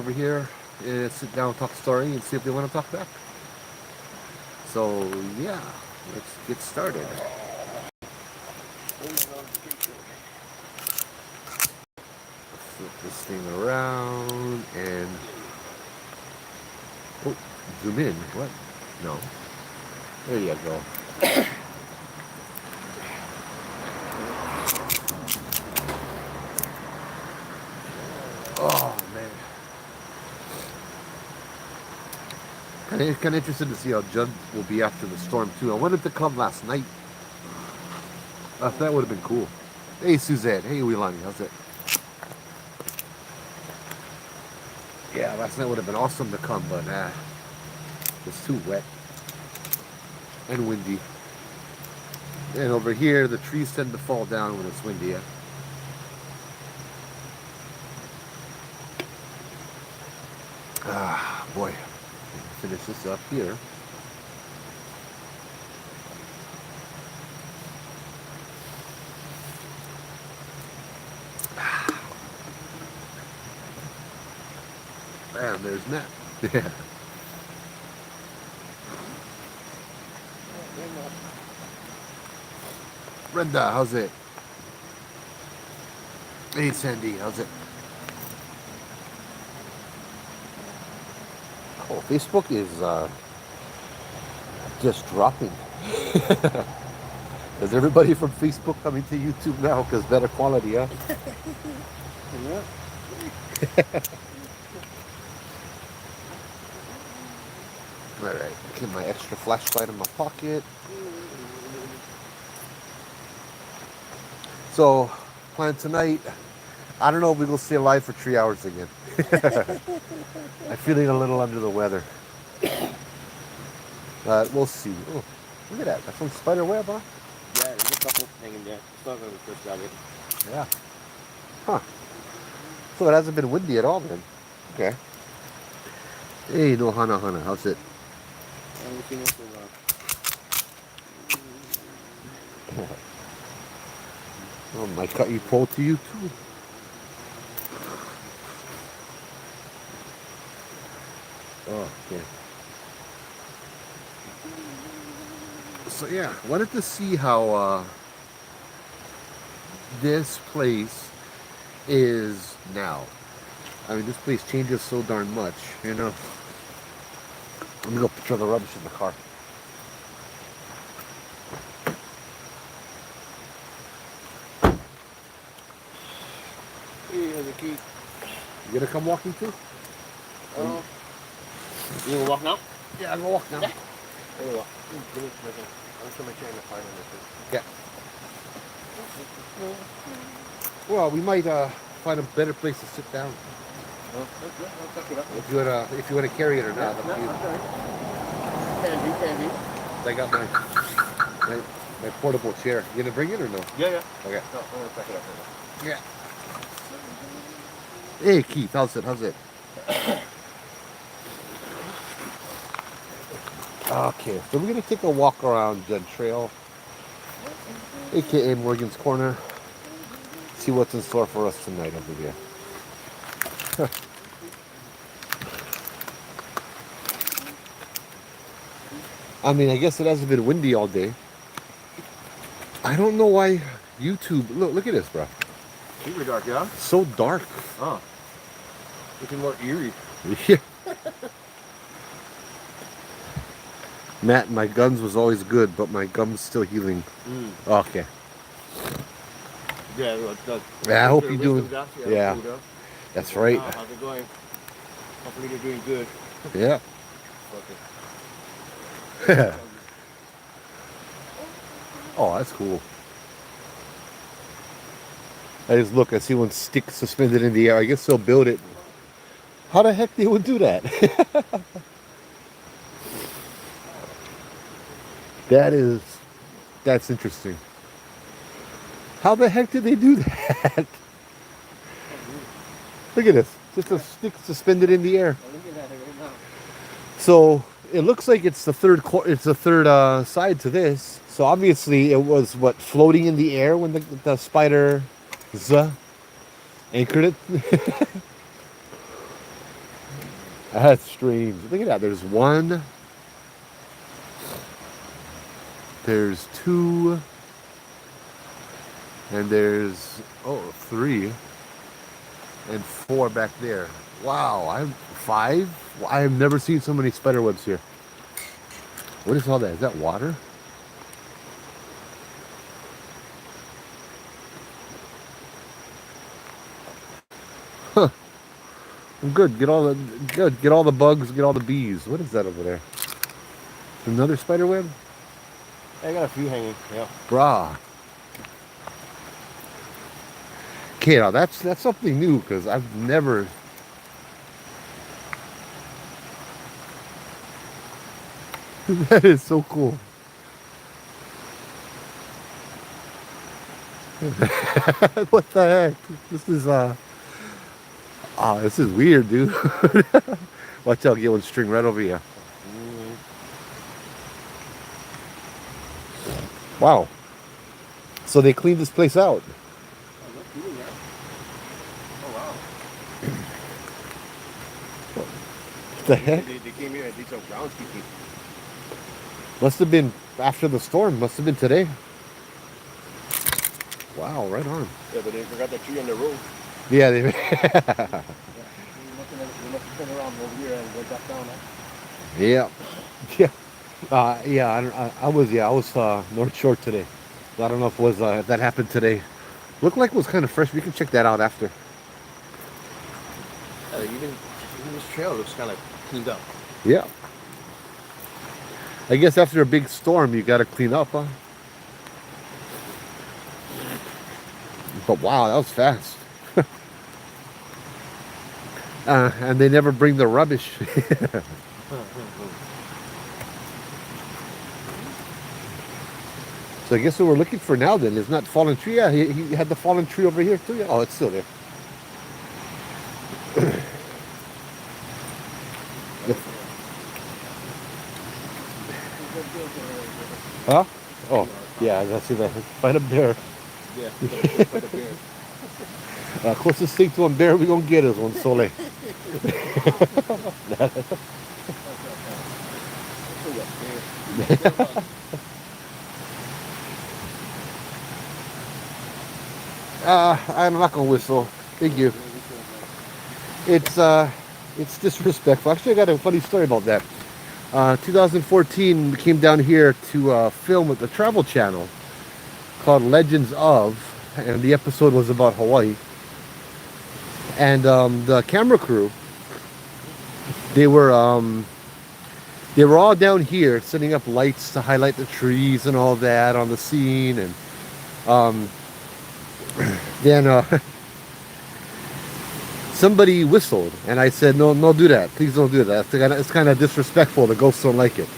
over here and sit down, talk story, and see if they want to talk back. So yeah, let's get started. Flip this thing around and zoom in. What? No. There you go. Oh man. Kind of interested to see how Judd will be after the storm too. I wanted to come last night. That would have been cool. Hey Suzette. Hey Wilani. How's it? Yeah, last night would have been awesome to come, but it's too wet and windy. And over here, the trees tend to fall down when it's windy. Yeah? Ah, boy. Finish this up here. And there's Matt. Yeah. Brenda, how's it? Hey Sandy, how's it? Oh, Facebook is just dropping. Is everybody from Facebook coming to YouTube now because better quality, huh? Yeah. All right, get my extra flashlight in my pocket. So, plan tonight. I don't know if we will stay alive for 3 hours again. I'm feeling a little under the weather. But we'll see. Oh, look at that. That's some spider web, huh? Yeah, there's a couple hanging there. Still going to first grab it. Yeah. Huh. So it hasn't been windy at all then. Okay. Hey, no Hana Hana. How's it? Oh, my cut you pole to you too. Oh, okay. So yeah, wanted to see how this place is now. I mean, this place changes so darn much, you know. Let me go throw the rubbish in the car. Here's the key. You gonna come walking too? You gonna walk now? Yeah, I'm gonna walk now. Yeah. There you go. Give me my thing. I'm sure my chair in the car on Yeah. Well, we might find a better place to sit down. I'll tuck it up. If you wanna carry it or not. No, Up to you. I'm sorry. Can be. I got my portable chair. You gonna bring it or no? Yeah. Okay. No, I'm gonna tuck it up right now. Yeah. Hey Keith, how's it? Okay, so we're gonna take a walk around Judd Trail, aka Morgan's Corner. See what's in store for us tonight over there. I mean, I guess it hasn't been windy all day. I don't know why YouTube. Look at this, bro. Super dark, yeah? So dark. Oh. Looking more eerie. Yeah. Matt, my guns was always good, but my gum's still healing. Okay. Yeah, Yeah, I hope you're doing. Yeah, that's right. How's it going? Hopefully you're doing good. Yeah. Okay. Oh, that's cool. I just look, I see one stick suspended in the air. I guess they'll build it. How the heck they would do that? That's interesting. How the heck did they do that? Look at this. Just a stick suspended in the air. I'm looking at it right now. So it looks like it's the third side to this. So obviously it was floating in the air when the spider anchored it. That's strange. Look at that. There's one. There's two. And there's, oh, three. And four back there. Wow, I'm five. I have never seen so many spider webs here. What is all that? Is that water? Huh. I'm good. Get all the good. Get all the bugs. Get all the bees. What is that over there? Another spider web? I got a few hanging. Yeah. Brah. Okay, now that's something new because I've never. That is so cool. What the heck? This is weird, dude. Watch out, get one string right over here. Wow. So they cleaned this place out. Oh wow. What the heck? They came here and did some groundskeeping. Must have been after the storm. Must have been today. Wow, right on. Yeah, but they forgot the tree on the road. Yeah, they. We must have turned around over here and go back down. Yeah, yeah. I was North Shore today. So I don't know if it was if that happened today. Looked like it was kind of fresh. We can check that out after. Even this trail looks kind of cleaned up. Yeah. I guess after a big storm, you got to clean up, huh? But wow, that was fast. And they never bring the rubbish. So I guess what we're looking for now then is not fallen tree. Yeah, he had the fallen tree over here too. Yeah. Oh, it's still there. Huh? Oh, yeah, I see that. Find a bear. Yeah, find a bear. Closest thing to a bear we're going to get is one Sole. I'm not going to whistle. Thank you. It's disrespectful. Actually, I got a funny story about that. 2014, we came down here to film with the Travel Channel called Legends of, and the episode was about Hawaii. And the camera crew, they were all down here setting up lights to highlight the trees and all that on the scene. And then somebody whistled, and I said, no, do that. Please don't do that. It's kind of disrespectful. The ghosts don't like it.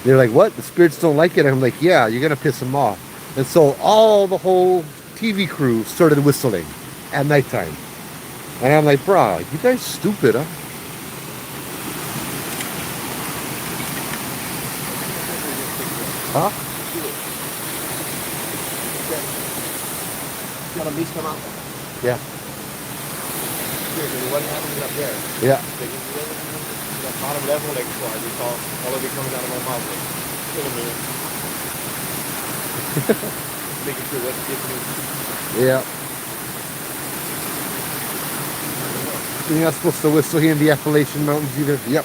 They're like, what? The spirits don't like it? And I'm like, yeah, you're going to piss them off. And so the whole TV crew started whistling at nighttime. And I'm like, bro, you guys stupid, huh? Huh? Got a beast come out. Yeah. What happened up there? Yeah. The bottom level, like, so I just saw all of it coming out of my mouth. Making sure what's getting me. Yeah. You're not supposed to whistle here in the Appalachian Mountains either. Yep.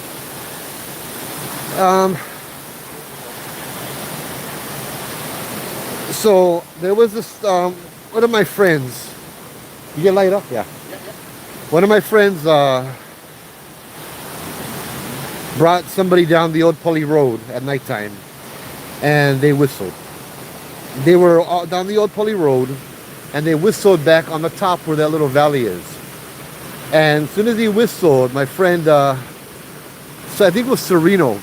So there was this one of my friends. You get light up? Yeah. One of my friends brought somebody down the Old Pully Road at nighttime, and they whistled. They were down the Old Pully Road, and they whistled back on the top where that little valley is. And as soon as he whistled, my friend, so I think it was Sereno,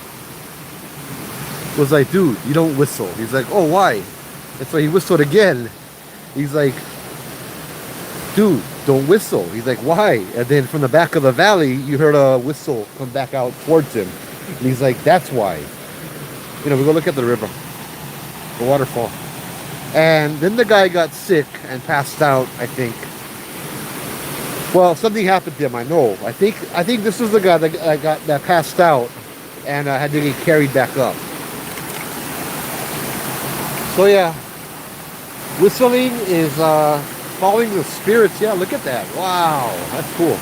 was like, dude, you don't whistle. He's like, oh, why? And so he whistled again. He's like, dude, don't whistle. He's like, why? And then from the back of the valley, you heard a whistle come back out towards him. And he's like, that's why. We go look at the river, the waterfall. And then the guy got sick and passed out, I think. Well, something happened to him. I know. I think this is the guy that passed out and had to get carried back up. So yeah, whistling is following the spirits. Yeah, look at that. Wow, that's cool.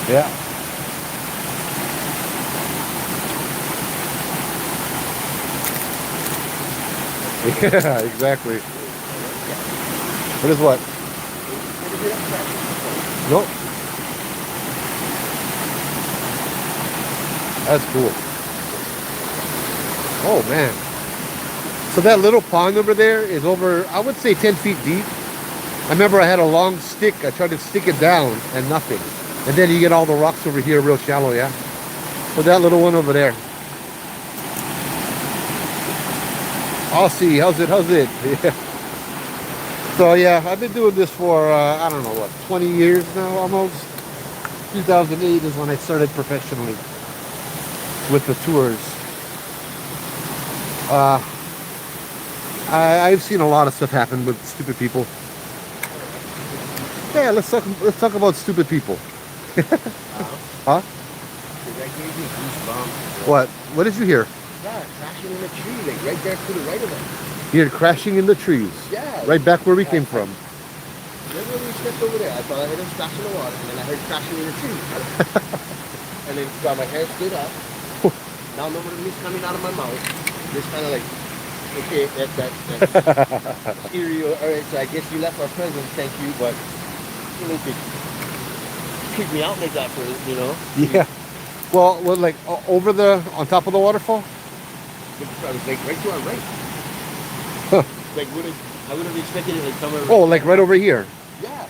Yeah. Yeah, exactly. What is what? Nope. That's cool. Oh man. So that little pond over there is over, I would say 10 feet deep. I remember I had a long stick. I tried to stick it down and nothing. And then you get all the rocks over here real shallow, yeah? So that little one over there. I'll see. How's it? Yeah. So yeah, I've been doing this for, I don't know, what, 20 years now almost? 2008 is when I started professionally with the tours. I've seen a lot of stuff happen with stupid people. Yeah, let's talk about stupid people. Huh? That gave me goosebumps. What did you hear? Yeah, crashing in a tree, like right there to the right of it. You heard crashing in the trees. Yeah. Right back where we came from. Remember when we stepped over there? I thought I heard him splash in the water, and then I heard crashing in a tree. And then got my hair stood up. Now nobody's coming out of my mouth. Just kind of like, okay, that's eerie. All right, so I guess you left our presence, thank you, but you know, could creep me out like that for, you know? Yeah. Well, like on top of the waterfall? I was like right to our right. Huh. Like, I would have expected it like somewhere. Oh, like right over here. Yeah.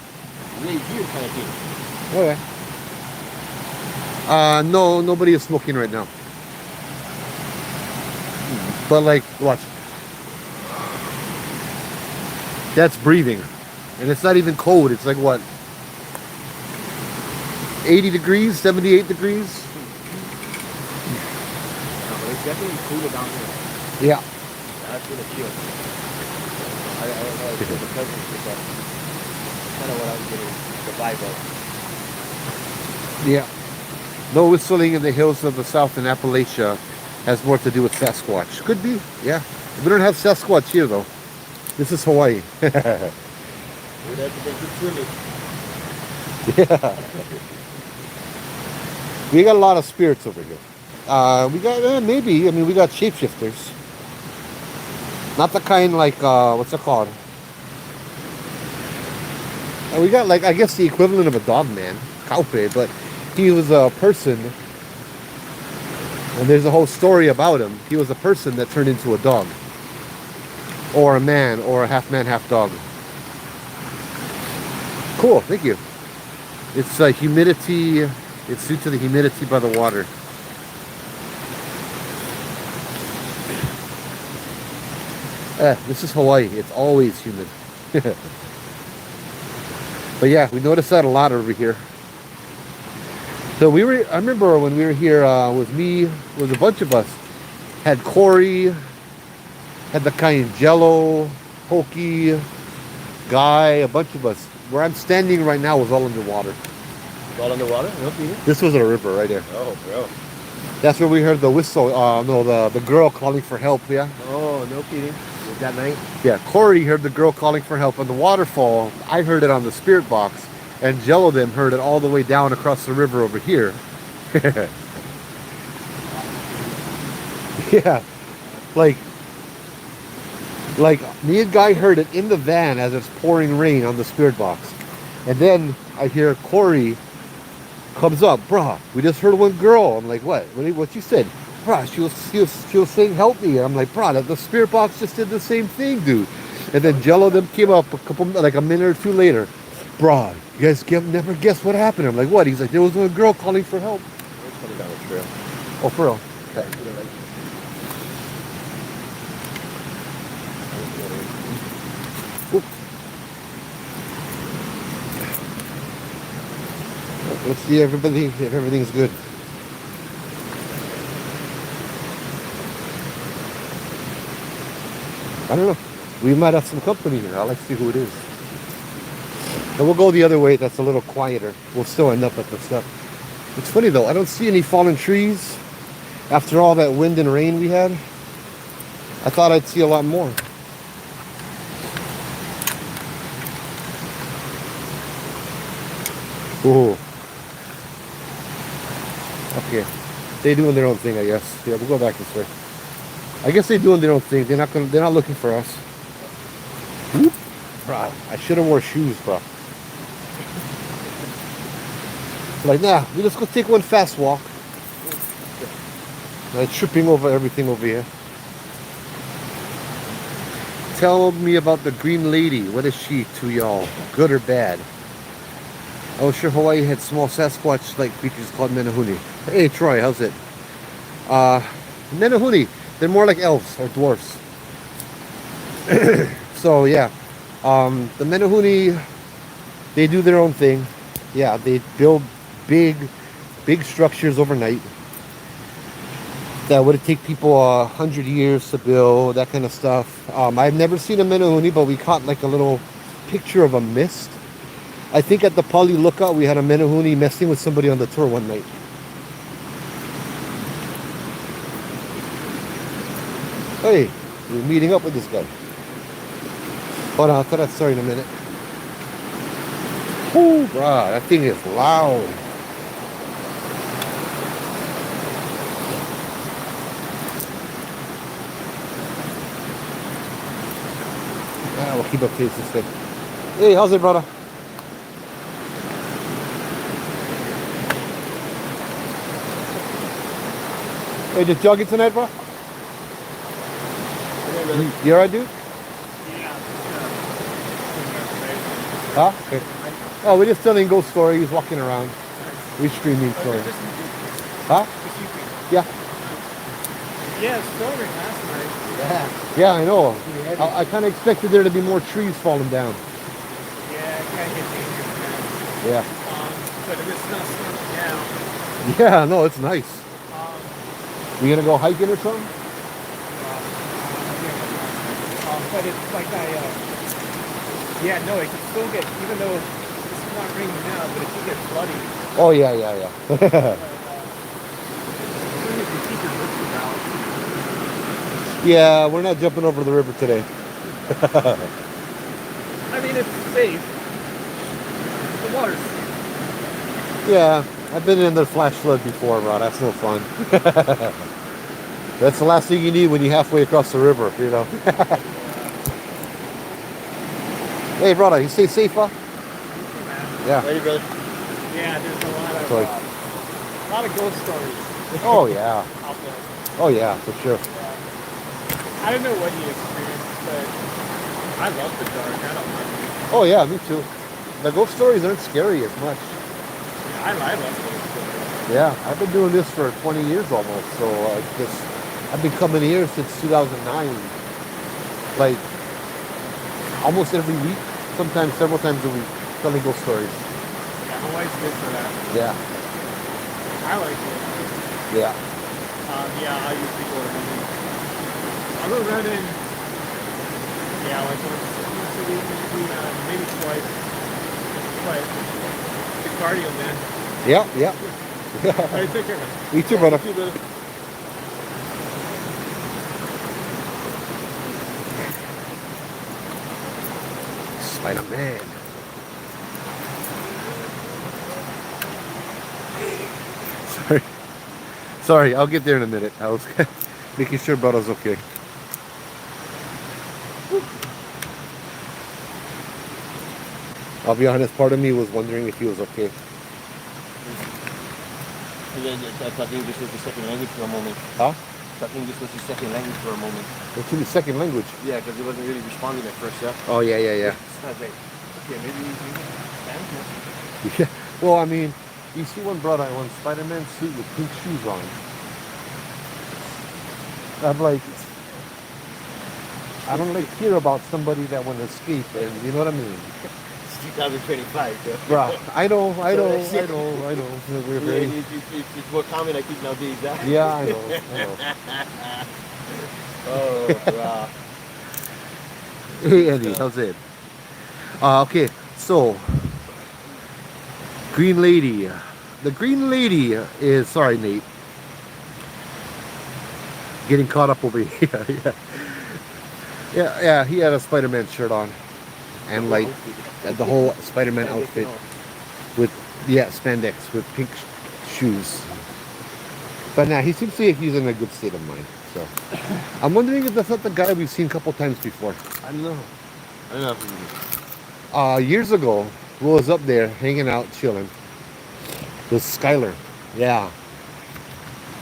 Right here kind of thing. Okay. No, nobody is smoking right now. But like, watch. That's breathing. And it's not even cold. It's like what? 80 degrees, 78 degrees? No, but it's definitely cooler down here. Yeah. That's gonna chill. I don't know if it's the presence, but kind of what I was getting the vibe of. Yeah. No whistling in the hills of the south in Appalachia has more to do with Sasquatch. Could be, yeah. We don't have Sasquatch here though. This is Hawaii. We'd have to make it swimming. Yeah. We got a lot of spirits over here. We got, maybe, I mean, we got shapeshifters. Not the kind like, what's it called? We got like, I guess the equivalent of a dog man, Kaupe, but he was a person. And there's a whole story about him. He was a person that turned into a dog. Or a man, or a half man, half dog. Cool, thank you. It's humidity, it's due to the humidity by the water. This is Hawaii, it's always humid. But yeah, we noticed that a lot over here. So I remember when we were here with me, with a bunch of us, had Corey, had the kind Jello, Pokey, Guy, a bunch of us. Where I'm standing right now was all underwater. All underwater? No, Peter? This was a river right there. Oh, bro. That's where we heard the whistle, the girl calling for help, yeah? Oh, no, Peter. Was that night? Yeah, Corey heard the girl calling for help on the waterfall. I heard it on the spirit box. And Jello them heard it all the way down across the river over here. Yeah. Like me and Guy heard it in the van as it's pouring rain on the spirit box. And then I hear Corey comes up, bruh, we just heard one girl. I'm like, what you said? Bruh, she was saying help me. And I'm like, bruh, the spirit box just did the same thing, dude. And then Jello them came up a minute or two later. Bruh, you guys never guess what happened. I'm like, what? He's like, there was one girl calling for help. It's coming down the trail. Oh, for real? Okay. Let's see if everything's good. I don't know. We might have some company here. I'll like to see who it is. And we'll go the other way. That's a little quieter. We'll still end up at the stuff. It's funny though. I don't see any fallen trees. After all that wind and rain we had, I thought I'd see a lot more. Ooh. Okay. They're doing their own thing, I guess. Yeah, we'll go back this way. I guess they're doing their own thing. They're not looking for us. Whoop. Bro, I should have wore shoes, bro. Like, nah, we just go take one fast walk. Like tripping over everything over here. Tell me about the green lady. What is she to y'all? Good or bad? I was sure Hawaii had small Sasquatch-like creatures called menehune. Hey, Troy, how's it? Menehune, they're more like elves or dwarfs. So, yeah. The menehune, they do their own thing. Yeah, they build big structures overnight. That would take people 100 years to build, that kind of stuff. I've never seen a menehune, but we caught like a little picture of a mist. I think at the Pali Lookout, we had a menehune messing with somebody on the tour one night. Hey, we're meeting up with this guy. Hold on, I'll tell that story in a minute. Whoo, bruh, that thing is loud. We'll keep up pace instead. Hey, how's it, brother? Hey, just jogging tonight, bro? You alright, dude? Yeah. Huh? Okay. Oh, we're just telling ghost stories, walking around. We're streaming stories. Huh? Yeah. Yeah, it's storming last night. Yeah. Yeah, I know. I kind of expected there to be more trees falling down. Yeah, it kind of get dangerous now. Yeah. But if it's not storming now, Yeah, no, it's nice. um, You gonna go hiking or something? but it's like yeah, no, it can still get, even though it's not raining now, but it still gets floody. Oh, yeah, yeah, yeah. As long as you keep your whiskers out. Yeah, we're not jumping over the river today. I mean, it's safe. The water's safe. Yeah, I've been in the flash flood before, Rod. That's no fun. That's the last thing you need when you're halfway across the river, you know. Hey, brother, you stay safe, huh? Yeah. Ready, brother? Yeah, there's Sorry. a lot of ghost stories Oh, yeah. out there. Oh, yeah, for sure. I don't know what you experienced, but I love the dark. I don't mind it. Oh, yeah, me too. The ghost stories aren't scary as much. I love ghost stories. Yeah, I've been doing this for 20 years almost, so I've been coming here since 2009. Like, almost every week, sometimes several times a week, telling ghost stories. Yeah, Hawaii's good for that. Yeah, I like it. yeah. Yeah, I usually go running. I go running, yeah, like once a week, maybe twice. But the cardio, man. Yeah, yeah. All right, take care, man. Me too, brother. You too, brother. Spider-Man. Sorry. Sorry, I'll get there in a minute. I was making sure brother's okay. I'll be honest, part of me was wondering if he was okay. I thought English was the second language for a moment. Huh? I thought English was the second language for a moment. What's in the second language? Yeah, because he wasn't really responding at first, yeah? Oh, yeah, yeah, yeah. I was like, okay, maybe Spanish. Yeah. Well, I mean, you see one brother in one Spider-Man suit with pink shoes on. I'm like, I don't like hear about somebody that want to escape, and you know what I mean? It's 2025, so. Bro, I know. We're Yeah, very... it's more common, I think, nowadays, huh? Yeah, I know. Oh, bro. Hey Andy, how's it? Okay, so Green Lady. The Green Lady is sorry, Nate. Getting caught up over here. Yeah, yeah. He had a Spider-Man shirt on, and like the whole Spider-Man outfit with spandex with pink shoes. But now he seems like he's in a good state of mind. So I'm wondering if that's not the guy we've seen a couple times before. I don't know. I don't know. Years ago, we was up there hanging out, chilling with Skylar. Yeah.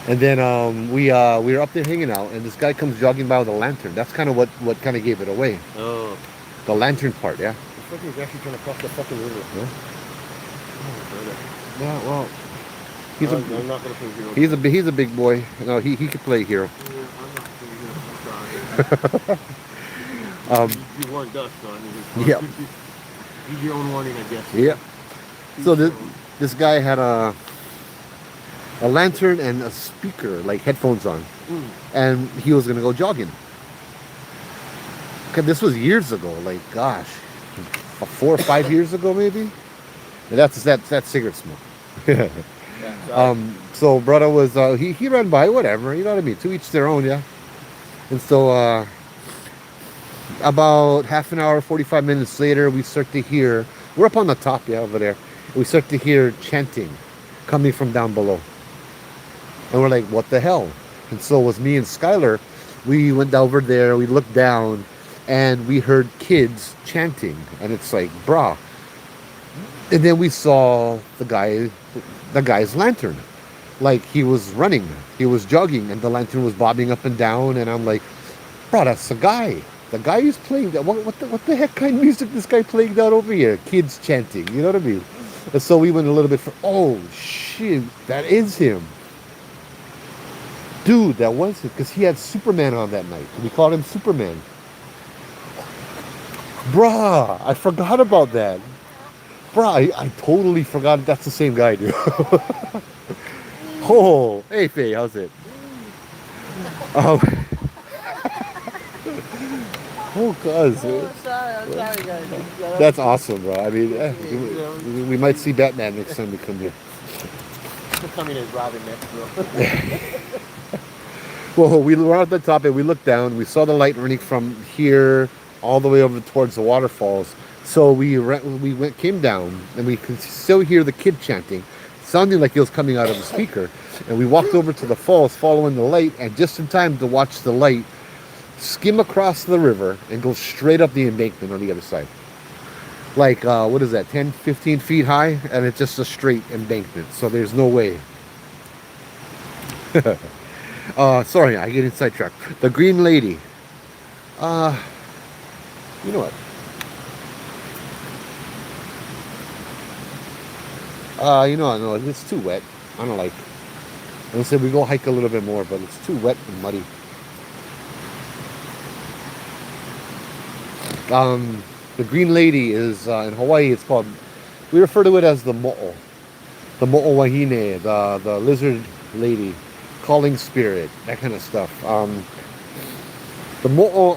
And then we were up there hanging out, and this guy comes jogging by with a lantern. That's kind of what kind of gave it away. Oh. The lantern part, yeah. The fucking actually trying to cross the fucking river. Yeah. Oh, Yeah. Well, I'm not gonna play hero. he's a big boy. No, he could play hero. Yeah, I'm not playing hero. I'm sorry. You warned us, so I mean, Yep. Use your own warning, I guess. Yep. So this guy had a lantern and a speaker, like headphones on, and he was gonna go jogging. Okay, this was years ago, like gosh, 4 or 5 years ago maybe. And that's cigarette smoke. Yeah, So brother was he ran by, whatever, you know what I mean. To each their own, yeah. And so about half an hour, 45 minutes later, we start to hear. We're up on the top, yeah, over there. We start to hear chanting coming from down below. And we're like, what the hell? And so it was me and Skylar. We went over there, we looked down, and we heard kids chanting. And it's like, brah. And then we saw the guy's lantern. Like he was running, he was jogging, and the lantern was bobbing up and down. And I'm like, bro, that's the guy. The guy who's playing that. What the heck kind of music this guy playing down over here? Kids chanting, you know what I mean? And so we went a little bit oh shit, that is him. Dude, that was it, because he had Superman on that night. We called him Superman. Bruh, I forgot about that. Bruh, I totally forgot that's the same guy, dude. Oh, hey Faye, how's it? Oh, cuz. I'm sorry, guys. That's awesome, bro. I mean, we might see Batman next time we come here. He's coming as Robin next, bro. Well, we were at the top and we looked down. We saw the light running from here all the way over towards the waterfalls. So we came down and we could still hear the kid chanting, sounding like he was coming out of the speaker. And we walked over to the falls following the light, and just in time to watch the light skim across the river and go straight up the embankment on the other side. Like, what is that, 10, 15 feet high? And it's just a straight embankment, so there's no way. Sorry, I get sidetracked. The Green Lady. You know what? No, it's too wet. I don't like. I said we go hike a little bit more, but it's too wet and muddy. The Green Lady is in Hawaii. It's called. We refer to it as the mo'o, the mo'o wahine, the lizard lady, calling spirit, that kind of stuff. The mo'o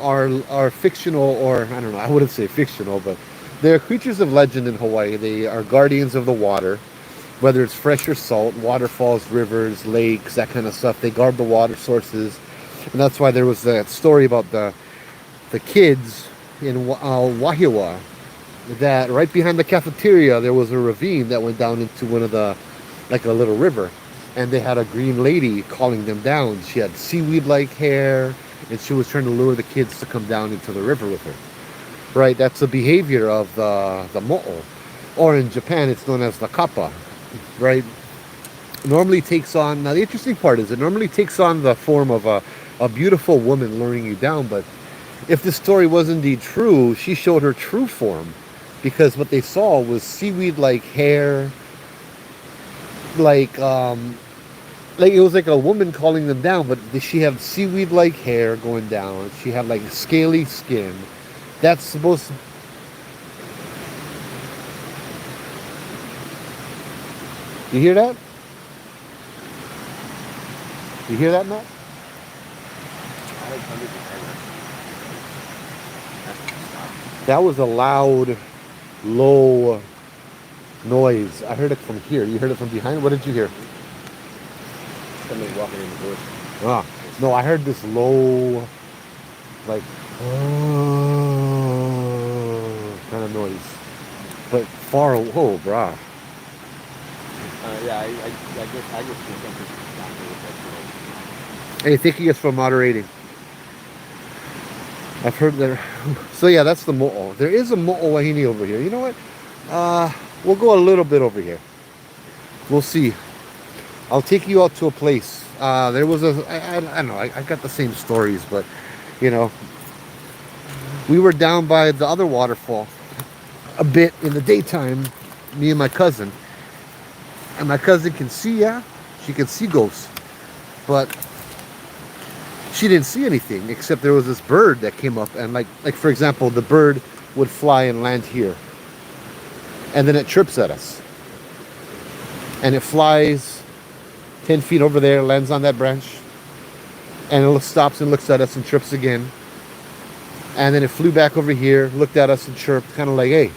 are fictional, or I don't know. I wouldn't say fictional, but they're creatures of legend in Hawaii. They are guardians of the water, whether it's fresh or salt, waterfalls, rivers, lakes, that kind of stuff. They guard the water sources, and that's why there was that story about the kids in Wahiawa, that right behind the cafeteria there was a ravine that went down into one of the, like a little river, and they had a green lady calling them down. She had seaweed-like hair, and she was trying to lure the kids to come down into the river with her. Right, that's the behavior of the mo'o, or in Japan it's known as the kappa. Right, normally takes on. Now the interesting part is it normally takes on the form of a beautiful woman luring you down, but if this story was indeed true, she showed her true form, because what they saw was seaweed-like hair, like it was like a woman calling them down, but she had seaweed-like hair going down. She had like scaly skin. That's supposed to... You hear that? You hear that, Matt? That was a loud, low noise. I heard it from here. You heard it from behind? What did you hear? Somebody walking in the bush. Ah, no, I heard this low, like, kind of noise. But far, whoa, brah. Yeah, I just think something's happening with that. Hey, thank you guys for moderating. I've heard there. So yeah, that's the mo'o. There is a mo'o wahine over here. You know what? We'll go a little bit over here. We'll see. I'll take you out to a place. There was I don't know. I got the same stories, but you know, we were down by the other waterfall a bit in the daytime. Me and my cousin. And my cousin can see, yeah, she can see ghosts, but she didn't see anything except there was this bird that came up, and like for example, the bird would fly and land here, and then it chirps at us, and it flies 10 feet over there, lands on that branch, and it stops and looks at us and chirps again, and then it flew back over here, looked at us and chirped, kind of like,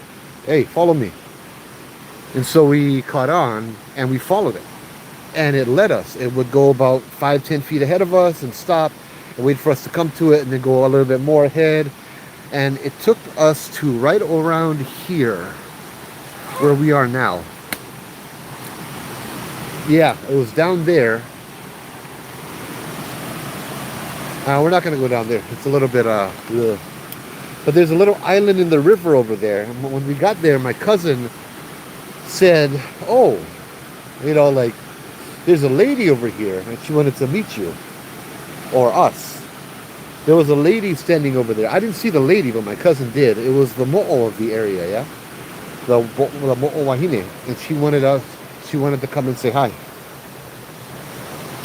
hey, follow me. And so we caught on and we followed it, and it led us. It would go about 5-10 feet ahead of us and stop and wait for us to come to it, and then go a little bit more ahead, and it took us to right around here where we are now. Yeah, it was down there. We're not gonna go down there. It's a little bit ugh. But there's a little island in the river over there, and when we got there, my cousin said, oh, you know, like, there's a lady over here and she wanted to meet you or us. There was a lady standing over there. I didn't see the lady, but my cousin did. It was the mo'o of the area, yeah, the mo'o wahine, and she wanted to come and say hi,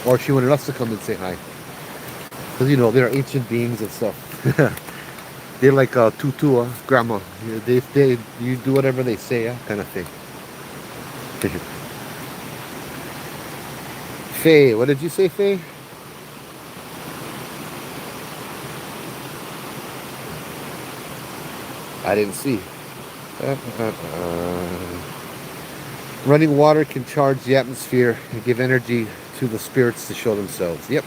or she wanted us to come and say hi, because you know they're ancient beings and stuff. They're like a tutua grandma. You do whatever they say, yeah, kind of thing. Faye, what did you say, Faye? I didn't see. Running water can charge the atmosphere and give energy to the spirits to show themselves. Yep.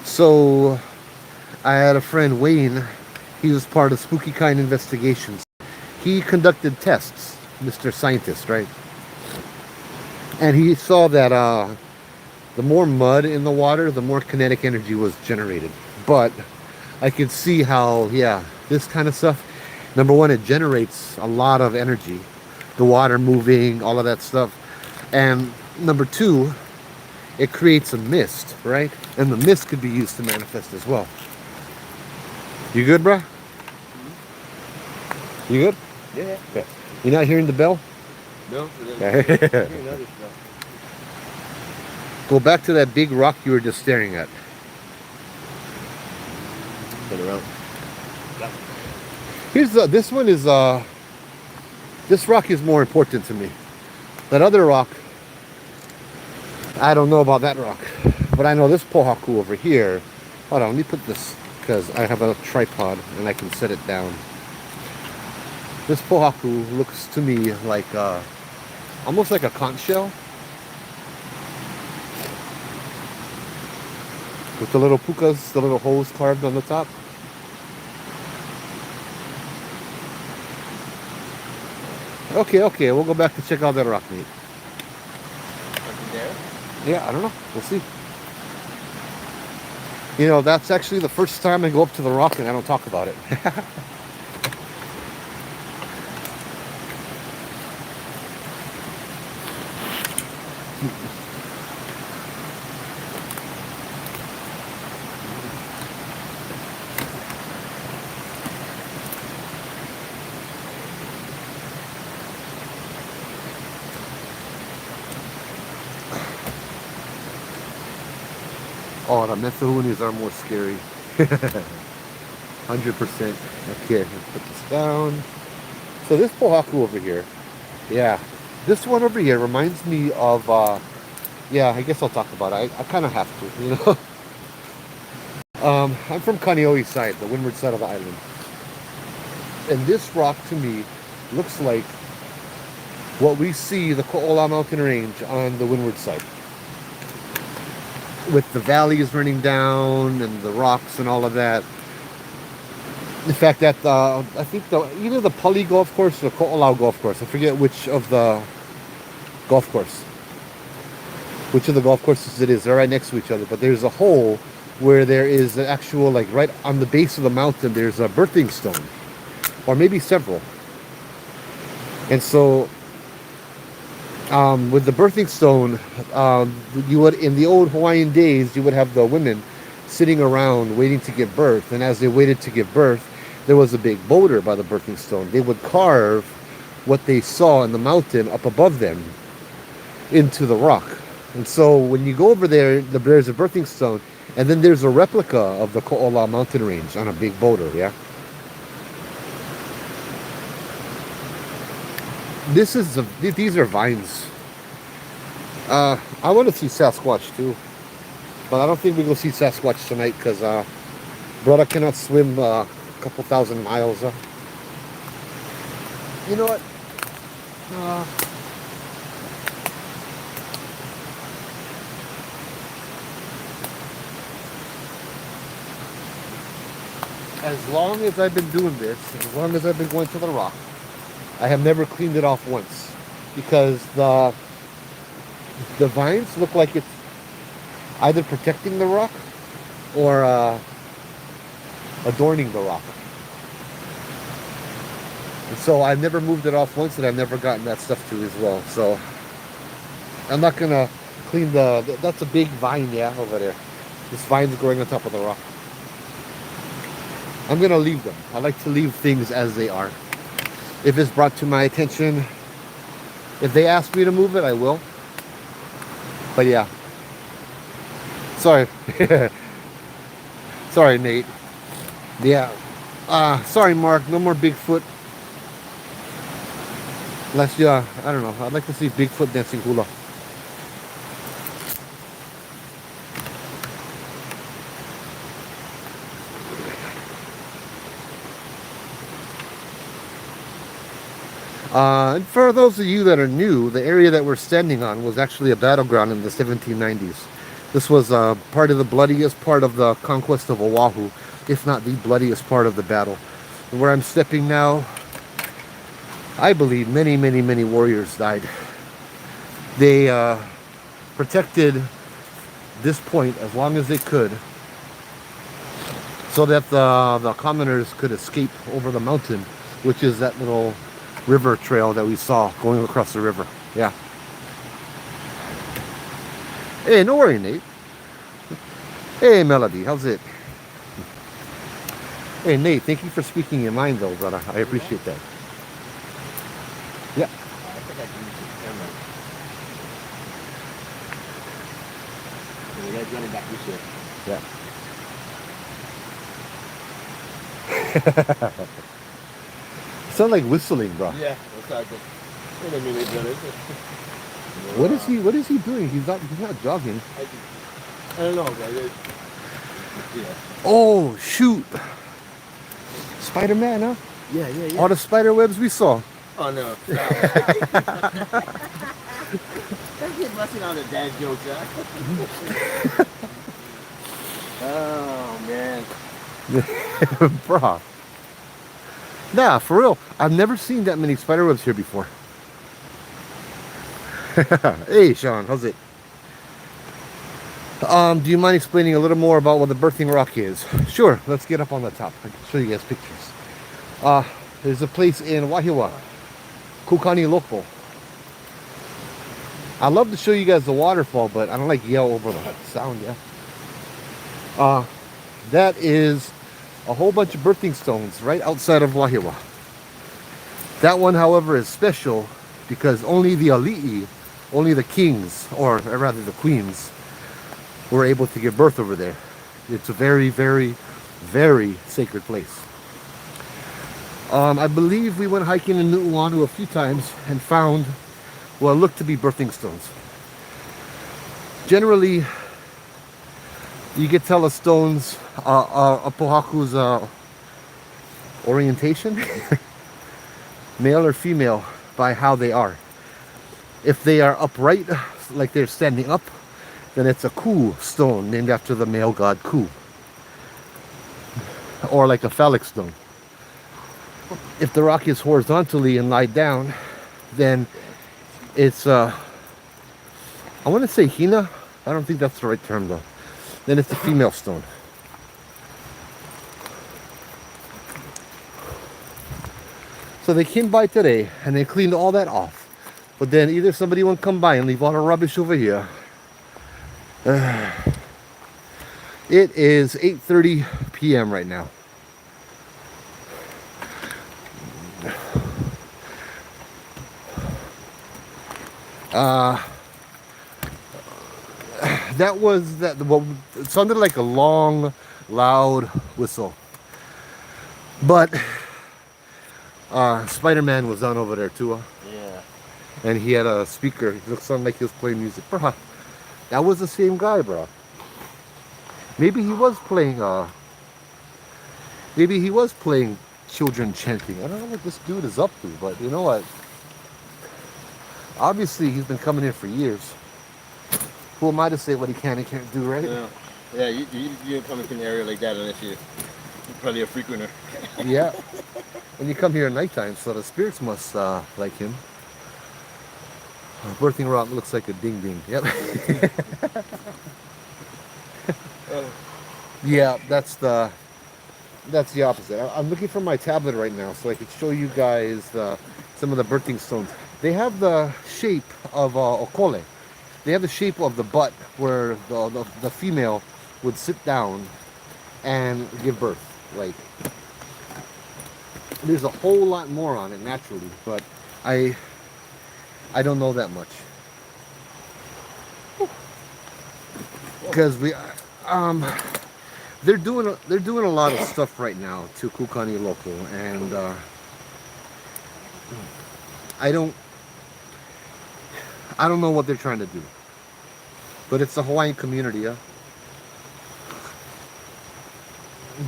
So I had a friend, Wayne. He was part of Spooky Kind Investigations. He conducted tests, Mr. Scientist, right? And he saw that the more mud in the water, the more kinetic energy was generated. But I could see how, yeah, this kind of stuff, number one, it generates a lot of energy. The water moving, all of that stuff. And number two, it creates a mist, right? And the mist could be used to manifest as well. You good, bruh? You good? Yeah. Okay. You're not hearing the bell? No. Okay. Go back to that big rock you were just staring at. Turn around. Here's this one is this rock is more important to me. That other rock, I don't know about that rock, but I know this pohaku over here. Hold on, let me put this, because I have a tripod and I can set it down. This pohaku looks to me like almost like a conch shell with the little pukas, the little holes carved on the top. Okay, we'll go back to check out that rock, mate. There? Yeah, I don't know. We'll see. You know, that's actually the first time I go up to the rock and I don't talk about it. Oh, the methahunis are more scary. 100%. Okay, let's put this down. So this pohaku over here, yeah, this one over here reminds me of, yeah, I guess I'll talk about it. I kind of have to, you know. I'm from Kaneohe side, the windward side of the island. And this rock to me looks like what we see the Ko'ola mountain range on the windward side. With the valleys running down and the rocks and all of that. In fact, that I think either the Pali golf course or the Ko'olau golf course, I forget which of the golf course. Which of the golf courses it is. They're right next to each other. But there's a hole where there is an actual, like right on the base of the mountain, there's a birthing stone. Or maybe several. And so, with the birthing stone, you would, in the old Hawaiian days, you would have the women sitting around waiting to give birth. And as they waited to give birth, there was a big boulder by the birthing stone. They would carve what they saw in the mountain up above them into the rock. And so when you go over there, there's a birthing stone, and then there's a replica of the Ko'ola mountain range on a big boulder, yeah? These are vines. I want to see Sasquatch too, but I don't think we go see Sasquatch tonight because brother cannot swim a couple thousand miles. You know what? As long as I've been doing this, as long as I've been going to the rock, I have never cleaned it off once because the vines look like it's either protecting the rock or adorning the rock. And so I've never moved it off once, and I've never gotten that stuff to as well. So I'm not gonna clean that's a big vine, yeah, over there. This vine's growing on top of the rock. I'm gonna leave them. I like to leave things as they are. If it's brought to my attention, if they ask me to move it, I will. But yeah. Sorry. Sorry, Nate. Yeah. Sorry, Mark. No more Bigfoot. Unless, I don't know. I'd like to see Bigfoot dancing hula. And for those of you that are new, the area that we're standing on was actually a battleground in the 1790s. This was part of the bloodiest part of the conquest of Oahu, if not the bloodiest part of the battle. And where I'm stepping now, I believe many, many, many warriors died. They protected this point as long as they could so that the commoners could escape over the mountain, which is that little river trail that we saw going across the river. Yeah. Hey, no worry, Nate. Hey, Melody, how's it? Hey, Nate, thank you for speaking your mind, though, brother. I appreciate that. Yeah. I think I can use the camera. You guys running back this year. Yeah. Sound like whistling, bro. Yeah, exactly. What I mean, they done it. What is he doing? He's not jogging. I don't know, guys. Yeah. Oh shoot. Spider-Man, huh? Yeah. All the spider webs we saw. Oh no. That kid busting on the dad jokes, huh? Oh man. Bruh. Nah, for real. I've never seen that many spider webs here before. Hey, Sean, how's it? Do you mind explaining a little more about what the birthing rock is? Sure, let's get up on the top. I can show you guys pictures. There's a place in Wahiawa, Kukani Local. I'd love to show you guys the waterfall, but I don't like yell over the sound, yeah? That is a whole bunch of birthing stones right outside of Wahiawa. That one, however, is special because only the ali'i, only the kings, or rather the queens, were able to give birth over there. It's a very, very, very sacred place. I believe we went hiking in Nu'uanu a few times and found what looked to be birthing stones. Generally, You could tell a stone's a pohaku's orientation, male or female, by how they are. If they are upright, like they're standing up, then it's a ku stone named after the male god Ku, or like a phallic stone. If the rock is horizontally and lie down, then it's I want to say hina. I don't think that's the right term though. Then it's a female stone. So they came by today and they cleaned all that off. But then either somebody won't come by and leave all the rubbish over here. It is 8:30 p.m. right now. That was that. Well, it sounded like a long, loud whistle. But Spider-Man was on over there too. Yeah. And he had a speaker. It looked something like he was playing music. Bruh, that was the same guy, bro. Maybe he was playing maybe he was playing children chanting. I don't know what this dude is up to, but you know what? Obviously he's been coming in for years. Who am I to say what he can and can't do, right? Yeah. Yeah, you didn't come into an area like that unless you're probably a frequenter. Yeah. And you come here at nighttime, so the spirits must like him. Birthing rock looks like a ding ding. Yep. Yeah, that's the opposite. I'm looking for my tablet right now so I could show you guys some of the birthing stones. They have the shape of okole. They have the shape of the butt where the female would sit down and give birth. Like, there's a whole lot more on it naturally, but I don't know that much. Because they're doing a lot of stuff right now to Kukani Local, and I don't know what they're trying to do, but it's the Hawaiian community. Yeah?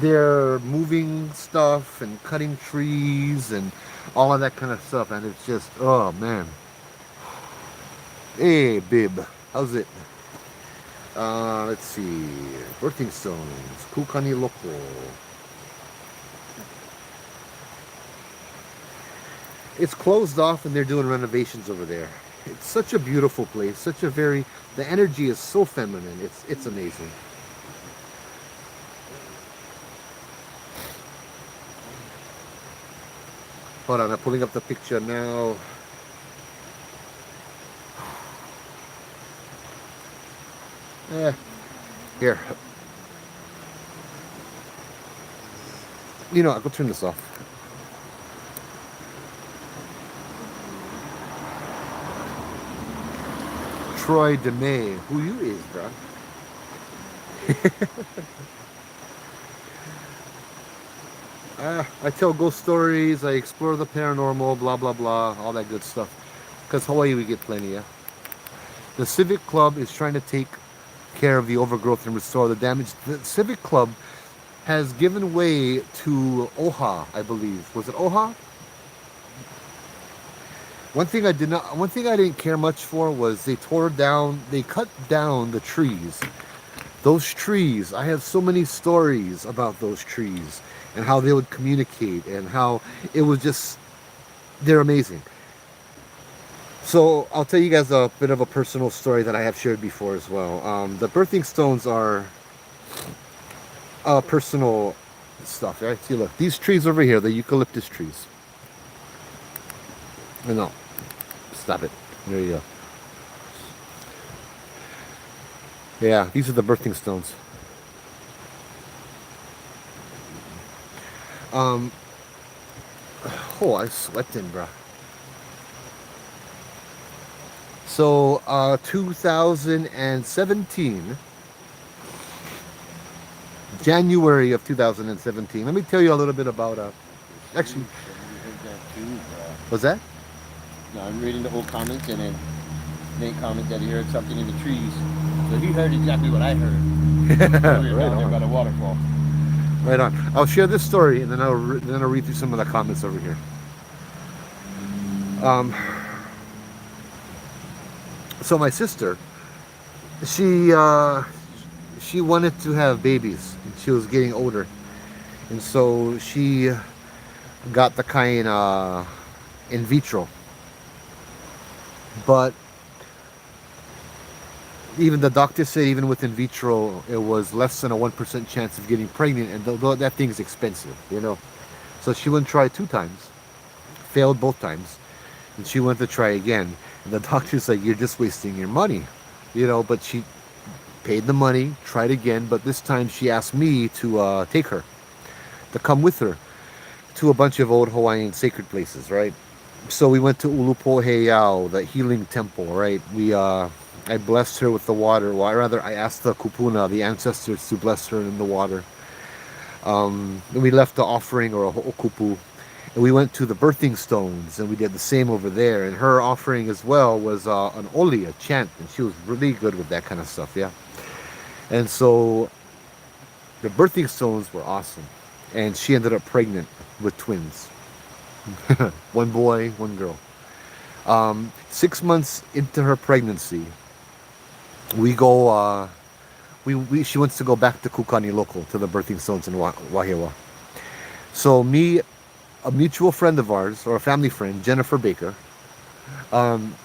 They're moving stuff and cutting trees and all of that kind of stuff, and it's just, oh man. Hey, bib, how's it? Let's see. Birthing stones. Kukani Local. It's closed off and they're doing renovations over there. It's such a beautiful place. The energy is so feminine. It's amazing. Hold on, I'm pulling up the picture now. Here. You know, I'll go turn this off. Troy DeMay. Who you is, bro? I tell ghost stories, I explore the paranormal, blah, blah, blah, all that good stuff. Because Hawaii, we get plenty, yeah? The Civic Club is trying to take care of the overgrowth and restore the damage. The Civic Club has given way to OHA, I believe. Was it OHA? One thing I didn't care much for was they cut down the trees. Those trees, I have so many stories about those trees and how they would communicate and how it was just, they're amazing. So I'll tell you guys a bit of a personal story that I have shared before as well. The birthing stones are personal stuff, right? See, look, these trees over here, the eucalyptus trees. No, stop it. There you go. Yeah, these are the birthing stones. Oh, I sweating, bruh. So, 2017, January of 2017. Let me tell you a little bit about, actually, what's that? No, I'm reading the old comments and then Nate commented that he heard something in the trees. So he heard exactly what I heard. We were Right down there by on. the waterfall. Right on. I'll share this story, and then I'll read through some of the comments over here. Um, so my sister, she wanted to have babies, and she was getting older, and so she got the kind in vitro. But even the doctor said even with in vitro, it was less than a 1% chance of getting pregnant, and that thing's expensive, you know. So she went and tried 2 times, failed both times, and she went to try again. And the doctor's like, "You're just wasting your money," you know. But she paid the money, tried again, but this time she asked me to take her, to come with her to a bunch of old Hawaiian sacred places, right? So we went to Ulupoheyao, the healing temple, right? I blessed her with the water. Well, rather, I asked the kupuna, the ancestors, to bless her in the water. And we left the offering or a ho'okupu, and we went to the birthing stones, and we did the same over there. And her offering as well was an oli, a chant, and she was really good with that kind of stuff, yeah. And so the birthing stones were awesome, and she ended up pregnant with twins. One boy, one girl. 6 months into her pregnancy, we go. She wants to go back to Kukani local to the birthing stones in Wahiawa. So me, a mutual friend of ours or a family friend, Jennifer Baker.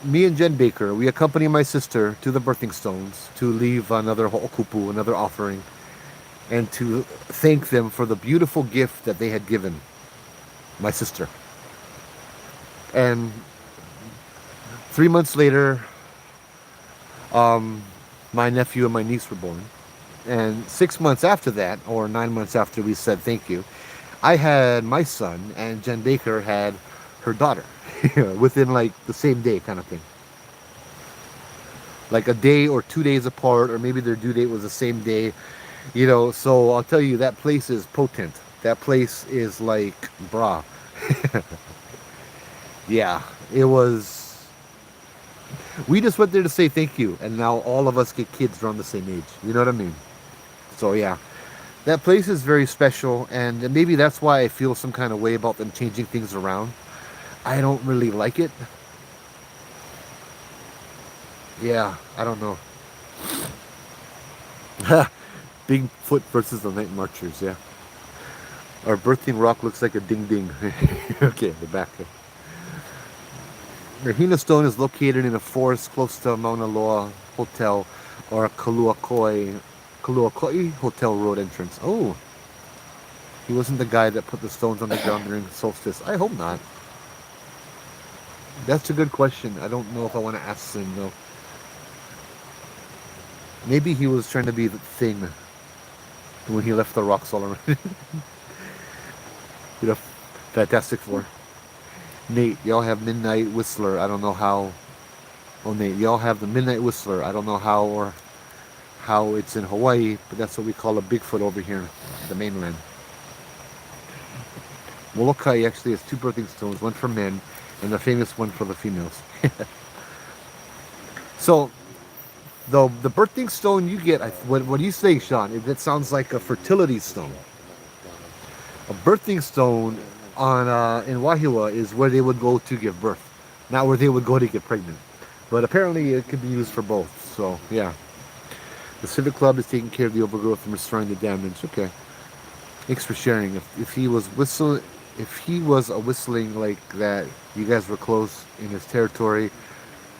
Me and Jen Baker, we accompany my sister to the birthing stones to leave another ho'okupu, another offering, and to thank them for the beautiful gift that they had given my sister. And 3 months later, my nephew and my niece were born. And 6 months after that, or 9 months after we said thank you, I had my son, and Jen Baker had her daughter within like the same day kind of thing. Like a day or 2 days apart, or maybe their due date was the same day, you know. So I'll tell you, that place is potent. That place is like, brah. Yeah, it was. We just went there to say thank you, and now all of us get kids around the same age. You know what I mean? So yeah, that place is very special, and maybe that's why I feel some kind of way about them changing things around. I don't really like it. Yeah, I don't know. Bigfoot versus the Night Marchers, yeah. Our birthing rock looks like a ding ding. Okay, the back. The Hina Stone is located in a forest close to Mauna Loa Hotel or Kaluakoi Hotel Road entrance. Oh, he wasn't the guy that put the stones on the ground during solstice. I hope not. That's a good question. I don't know if I want to ask him though. Maybe he was trying to be the thing when he left the rocks all around. You know, Fantastic Four. Nate, y'all have Midnight Whistler. I don't know how. Oh, Nate, y'all have the Midnight Whistler. I don't know how it's in Hawaii, but that's what we call a Bigfoot over here, the mainland. Molokai actually has 2 birthing stones, one for men and the famous one for the females. So the birthing stone you get, what do you say, Sean? It sounds like a fertility stone. A birthing stone in Wahiawa is where they would go to give birth, not where they would go to get pregnant. But apparently it could be used for both. So yeah, the Civic Club is taking care of the overgrowth and restoring the damage. Okay, thanks for sharing. If he was whistling like that, you guys were close in his territory,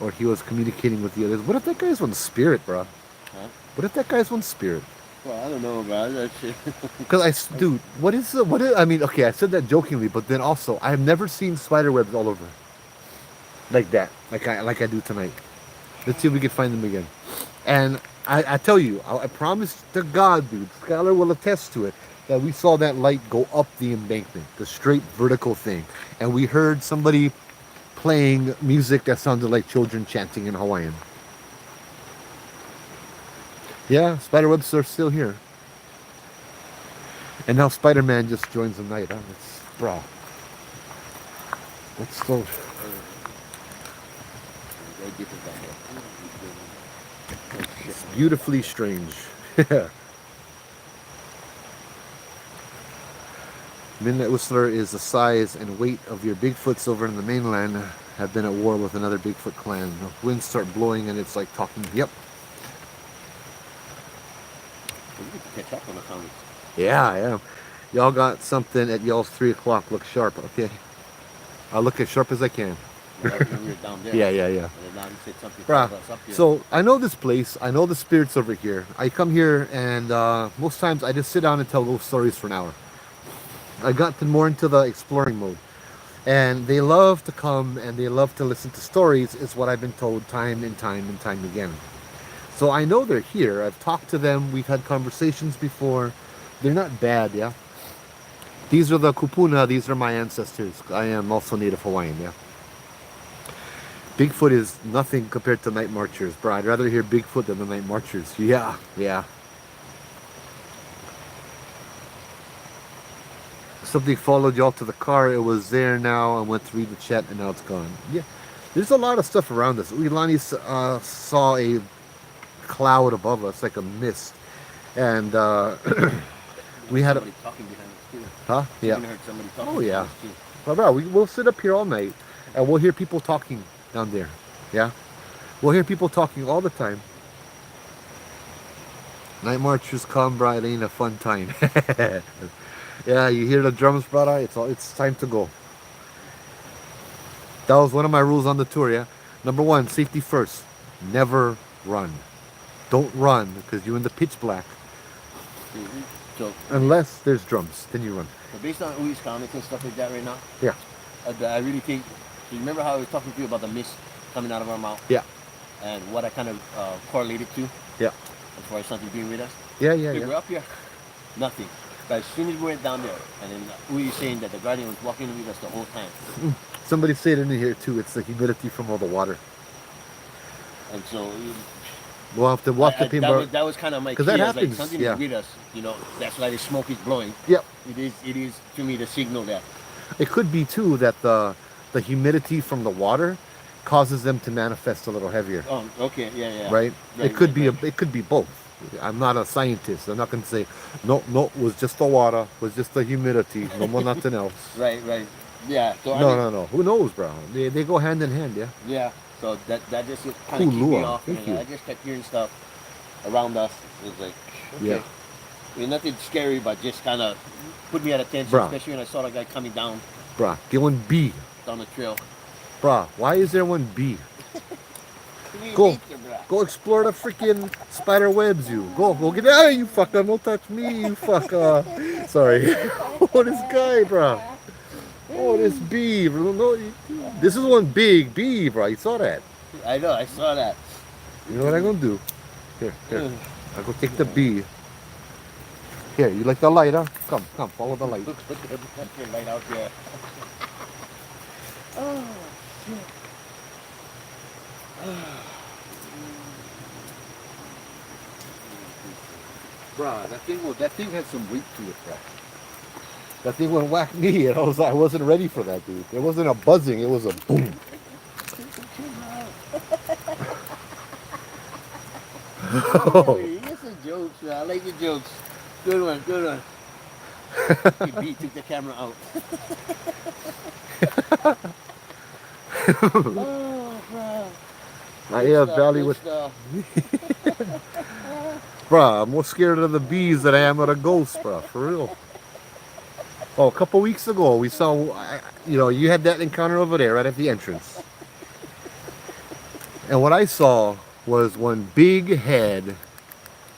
or he was communicating with the others. What if that guy's one spirit, bro? Huh? What if that guy's one spirit? Well, I don't know about that shit. Because dude, I mean, okay, I said that jokingly, but then also, I have never seen spider webs all over, like that, like I do tonight. Let's see if we can find them again. And I tell you, I promise to God, dude, Skylar will attest to it, that we saw that light go up the embankment, the straight vertical thing, and we heard somebody playing music that sounded like children chanting in Hawaiian. Yeah, spiderwebs are still here. And now Spider-Man just joins the night, huh? Bro. Let's go. very different down there. Oh shit. It's beautifully strange. Midnight Whistler is the size and weight of your Bigfoots over in the mainland have been at war with another Bigfoot clan. The winds start blowing and it's like talking. Yep. We need to catch up on the comments. Yeah, I am. Y'all got something at y'all's 3 o'clock. Look sharp, okay? I'll look as sharp as I can. When we were down there. Yeah. And then now you said something Bruh, about us up here. so I know this place. I know the spirits over here. I come here and most times I just sit down and tell ghost stories for an hour. I got more into the exploring mode. And they love to come and they love to listen to stories, is what I've been told time and time and time again. So I know they're here. I've talked to them. We've had conversations before. They're not bad, yeah? These are the kupuna. These are my ancestors. I am also Native Hawaiian, yeah? Bigfoot is nothing compared to night marchers, bro. I'd rather hear Bigfoot than the night marchers. Yeah. Something followed y'all to the car. It was there now. I went to read the chat and now it's gone. Yeah. There's a lot of stuff around us. Uilani saw a cloud above us, like a mist. And we had somebody talking behind us too. Huh? Yeah. You heard somebody talking Oh, yeah. behind us too. Well, bro, we'll sit up here all night and we'll hear people talking down there. Yeah? We'll hear people talking all the time. Night marchers come, bro. It ain't a fun time. Yeah, you hear the drums, brother? It's time to go. That was one of my rules on the tour, yeah? Number 1, safety first. Never run. Don't run because you're in the pitch black. Mm-hmm. So, Unless there's drums, then you run. so based on Ui's comments and stuff like that right now, Yeah. I really think, so you remember how I was talking to you about the mist coming out of our mouth? Yeah. And what I kind of correlated to Yeah. as far as something being with us? Yeah. We're up here, nothing. But as soon as we went down there, and then Ui saying that the guardian was walking with us the whole time. Somebody said in here too, it's the humidity from all the water. And so We'll have to pay more. that was kind of my key. 'Cause that I was like, happens, something yeah. is with us, you know. That's why the smoke is blowing. Yep. It is to me the signal that. It could be too that the humidity from the water causes them to manifest a little heavier. Oh, okay, yeah. Right? Right, It could be right. it could be both. I'm not a scientist. I'm not going to say no. It was just the water. It was just the humidity. No more nothing else. Right. Yeah. So No. Who knows, bro? They go hand in hand, yeah. Yeah. So that just kind of Cool kept me lure. off, Thank and you. I just kept hearing stuff around us. It was like, okay. Yeah. I mean, nothing scary, but just kind of put me at attention, Bruh. especially when I saw the guy coming down Bruh, get one B. the trail. Bruh, why is there one B? We Go. nature, bruh. Go explore the freaking spider webs, you. Go get out of here, you fucker. Don't touch me, you fucker. Sorry. Oh, this guy, bruh. Oh, this bee. No, this is one big bee, bro. You saw that. I know, I saw that. You know what I'm going to do? Here. I'll go take the bee. Here, you like the light, huh? Come, follow the light. Put your light out there. Oh, shit. Bruh, that thing had some weight to it, bruh. That thing went whack me, and I wasn't ready for that, dude. It wasn't a buzzing, it was a boom. It's a joke, man. I like your jokes. Good one. He took the camera out. Oh, bro. I Valley with bruh, I'm more scared of the bees than I am of the ghosts, bruh, for real. Oh, a couple weeks ago, we saw, you had that encounter over there, right at the entrance. And what I saw was one big head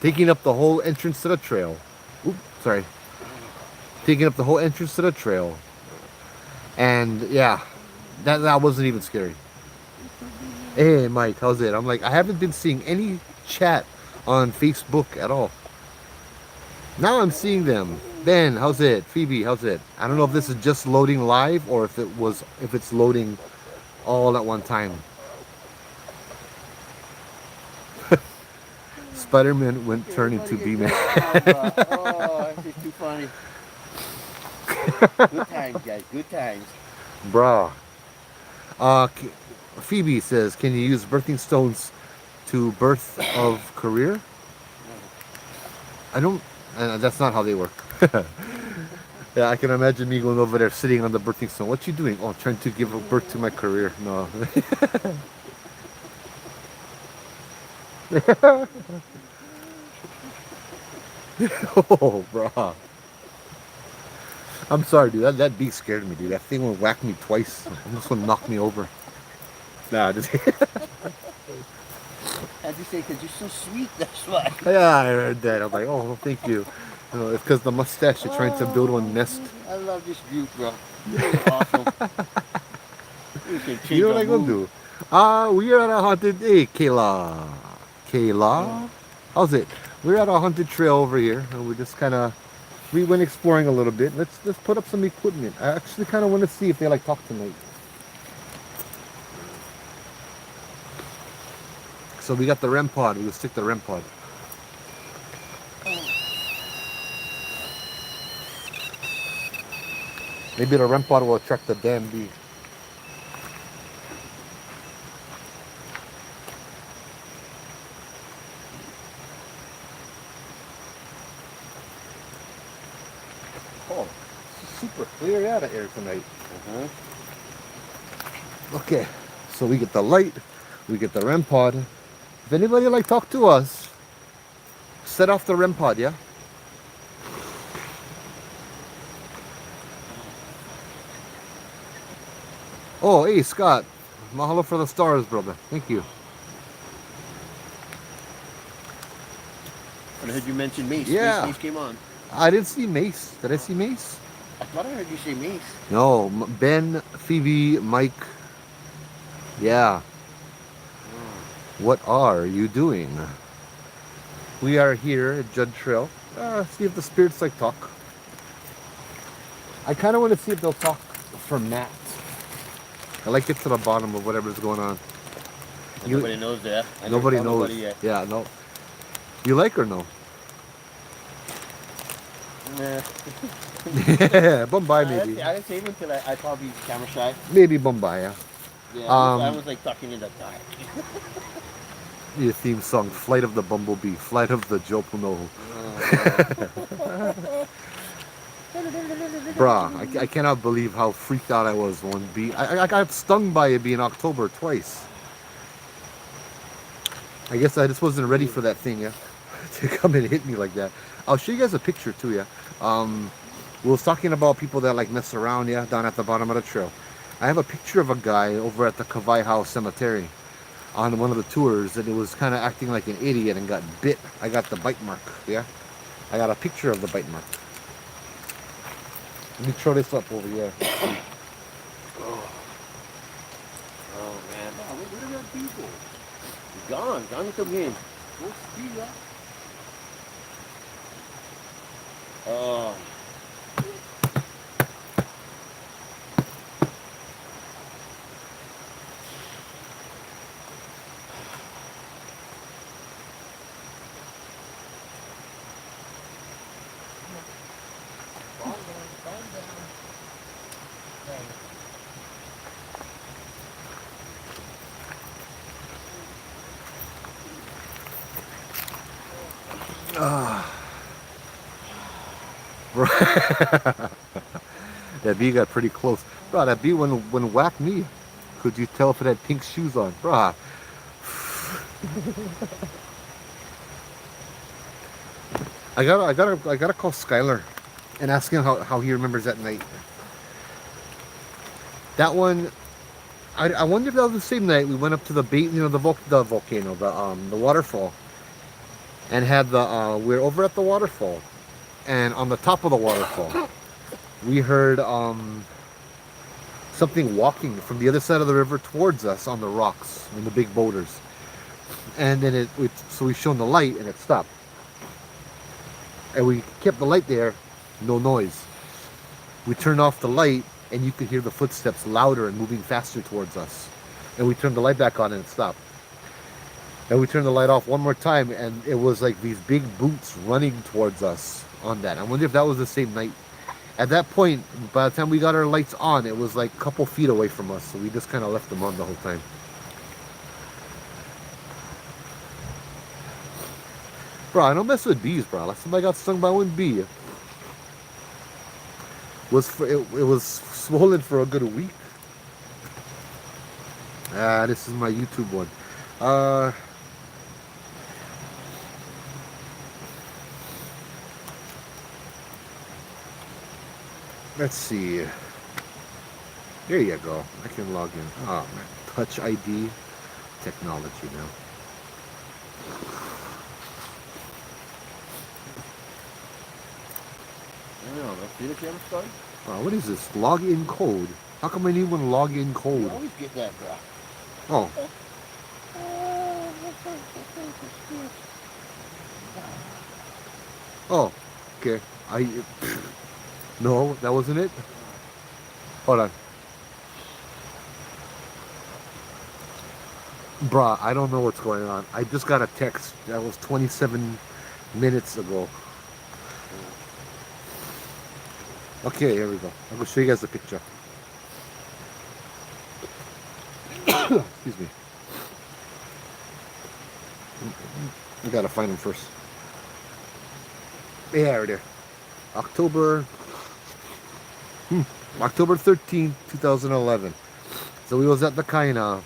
taking up the whole entrance to the trail. Oops, sorry. Taking up the whole entrance to the trail. And, yeah, that wasn't even scary. Hey, Mike, how's it? I'm like, I haven't been seeing any chat on Facebook at all. Now I'm seeing them. Ben, how's it? Phoebe, how's it? I don't know if this is just loading live or if it's loading all at one time. Spider-Man went turn into B-Man. Oh, this is too funny. Good times, guys. Good times. Bruh. Phoebe says, can you use birthing stones to birth of career? I don't, that's not how they work. Yeah, I can imagine me going over there sitting on the birthing stone. What you doing? Oh, trying to give birth to my career. No. Oh, bro. I'm sorry, dude. That bee scared me, dude. That thing would whack me twice. Almost would knock me over. Nah, just As you say, because you're so sweet, that's why. yeah, I heard that. I'm like, oh, thank you. It's because the mustache. You're trying to build one nest. I love this group, bro. You're awesome. We can change You know what our I'm gonna mood. do? We are at a haunted. Hey, Kayla. Kayla, how's it? We're at a haunted trail over here, and we just kind of we went exploring a little bit. Let's put up some equipment. I actually kind of want to see if they like talk tonight. So we got the REM pod. We'll stick the REM pod. Maybe the REM pod will attract the damn bee. Oh, it's super clear out of air tonight. Okay, so we get the light, we get the REM pod. If anybody like talk to us, set off the REM pod, yeah? Oh, hey, Scott. Mahalo for the stars, brother. Thank you. I heard you mention Mace. Yeah. Mace came on. I didn't see Mace. Did I see Mace? I thought I heard you say Mace. No, Ben, Phoebe, Mike. Yeah. What are you doing? We are here at Judd Trail. See if the spirits like talk. I kind of want to see if they'll talk for Matt. I like get to the bottom of whatever's going on. Nobody knows that. Nobody knows. Yet. Yeah, no. You like or no? Nah. Yeah, Bombay maybe. I didn't say it until I probably camera shy. Maybe Bombay, yeah. Yeah, I was like talking in the dark. Your theme song, Flight of the Bumblebee, Flight of the Jopuno. Bruh, I cannot believe how freaked out I was when bee. I got stung by a bee in October twice. I guess I just wasn't ready for that thing, yeah, to come and hit me like that. I'll show you guys a picture too, yeah. We was talking about people that like mess around, yeah, down at the bottom of the trail. I have a picture of a guy over at the Kawai House Cemetery on one of the tours, and it was kind of acting like an idiot and got bit. I got the bite mark, yeah. I got a picture of the bite mark. Let me throw this up over here. Oh man, where are that people? Gone with the wind. Go speed up. Oh. That bee got pretty close. Bro, that bee when whacked me. Could you tell if it had pink shoes on? Bro. I gotta call Skylar and ask him how he remembers that night. That one, I wonder if that was the same night we went up to the volcano, the waterfall, and had we're over at the waterfall, and on the top of the waterfall, we heard something walking from the other side of the river towards us on the rocks and the big boulders, and then so we shone the light and it stopped. And we kept the light there, no noise. We turned off the light and you could hear the footsteps louder and moving faster towards us. And we turned the light back on and it stopped. And we turned the light off one more time and it was like these big boots running towards us on that. I wonder if that was the same night. At that point, by the time we got our lights on, it was like a couple feet away from us. So we just kind of left them on the whole time. Bro, I don't mess with bees, bro. Last time I got stung by one bee was it was swollen for a good week. This is my YouTube one. Uh, let's see. There you go. I can log in. Oh man, Touch ID technology now. I don't know. See the camera started? What is this? Login code. How come I need one login You code? always get that, bro. Oh, oh, okay. No, that wasn't it. Hold on. Bruh, I don't know what's going on. I just got a text that was 27 minutes ago. Okay, here we go. I'm gonna show you guys the picture. Excuse me. We gotta find him first. Yeah, right there. October 13th, 2011. So we was at the Kaina.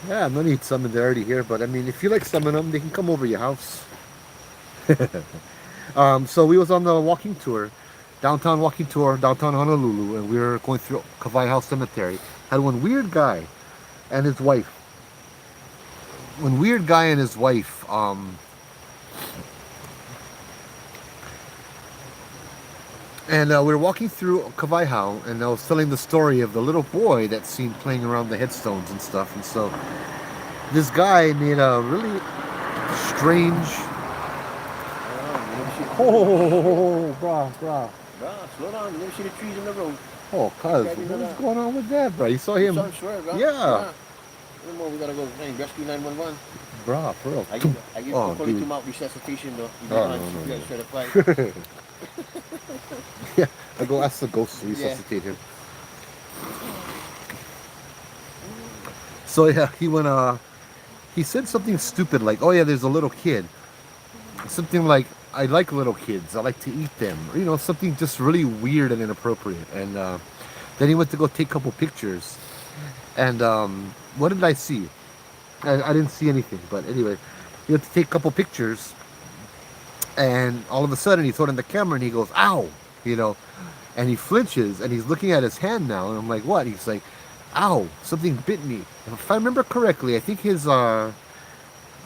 Yeah, no need summon, they're already here, but I mean, if you like summon them, they can come over your house. So we was on the walking tour, downtown Honolulu, and we were going through Kawai House Cemetery. Had one weird guy and his wife. And we were walking through Kawaiau, and I was telling the story of the little boy that's seen playing around the headstones and stuff. And so this guy made a really strange. Oh, brah. Bro, slow down. You never see the trees in the road. Oh, cuz, what's going on with that, bro? You saw him? Sure, bro. Yeah. No more, we gotta go rescue 911. Brah, for real. I give Kokoli to out resuscitation though. No. Certified. Yeah, I go ask the ghost to resuscitate him. So yeah, he said something stupid like, "Oh yeah, there's a little kid." Something like, "I like little kids. I like to eat them." Or, you know, something just really weird and inappropriate. And then he went to go take a couple pictures. And what did I see? I didn't see anything, but anyway, he went to take a couple pictures. And all of a sudden, he's holding the camera and he goes, "Ow!" You know, and he flinches and he's looking at his hand now. And I'm like, "What?" He's like, "Ow! Something bit me." And if I remember correctly, I think the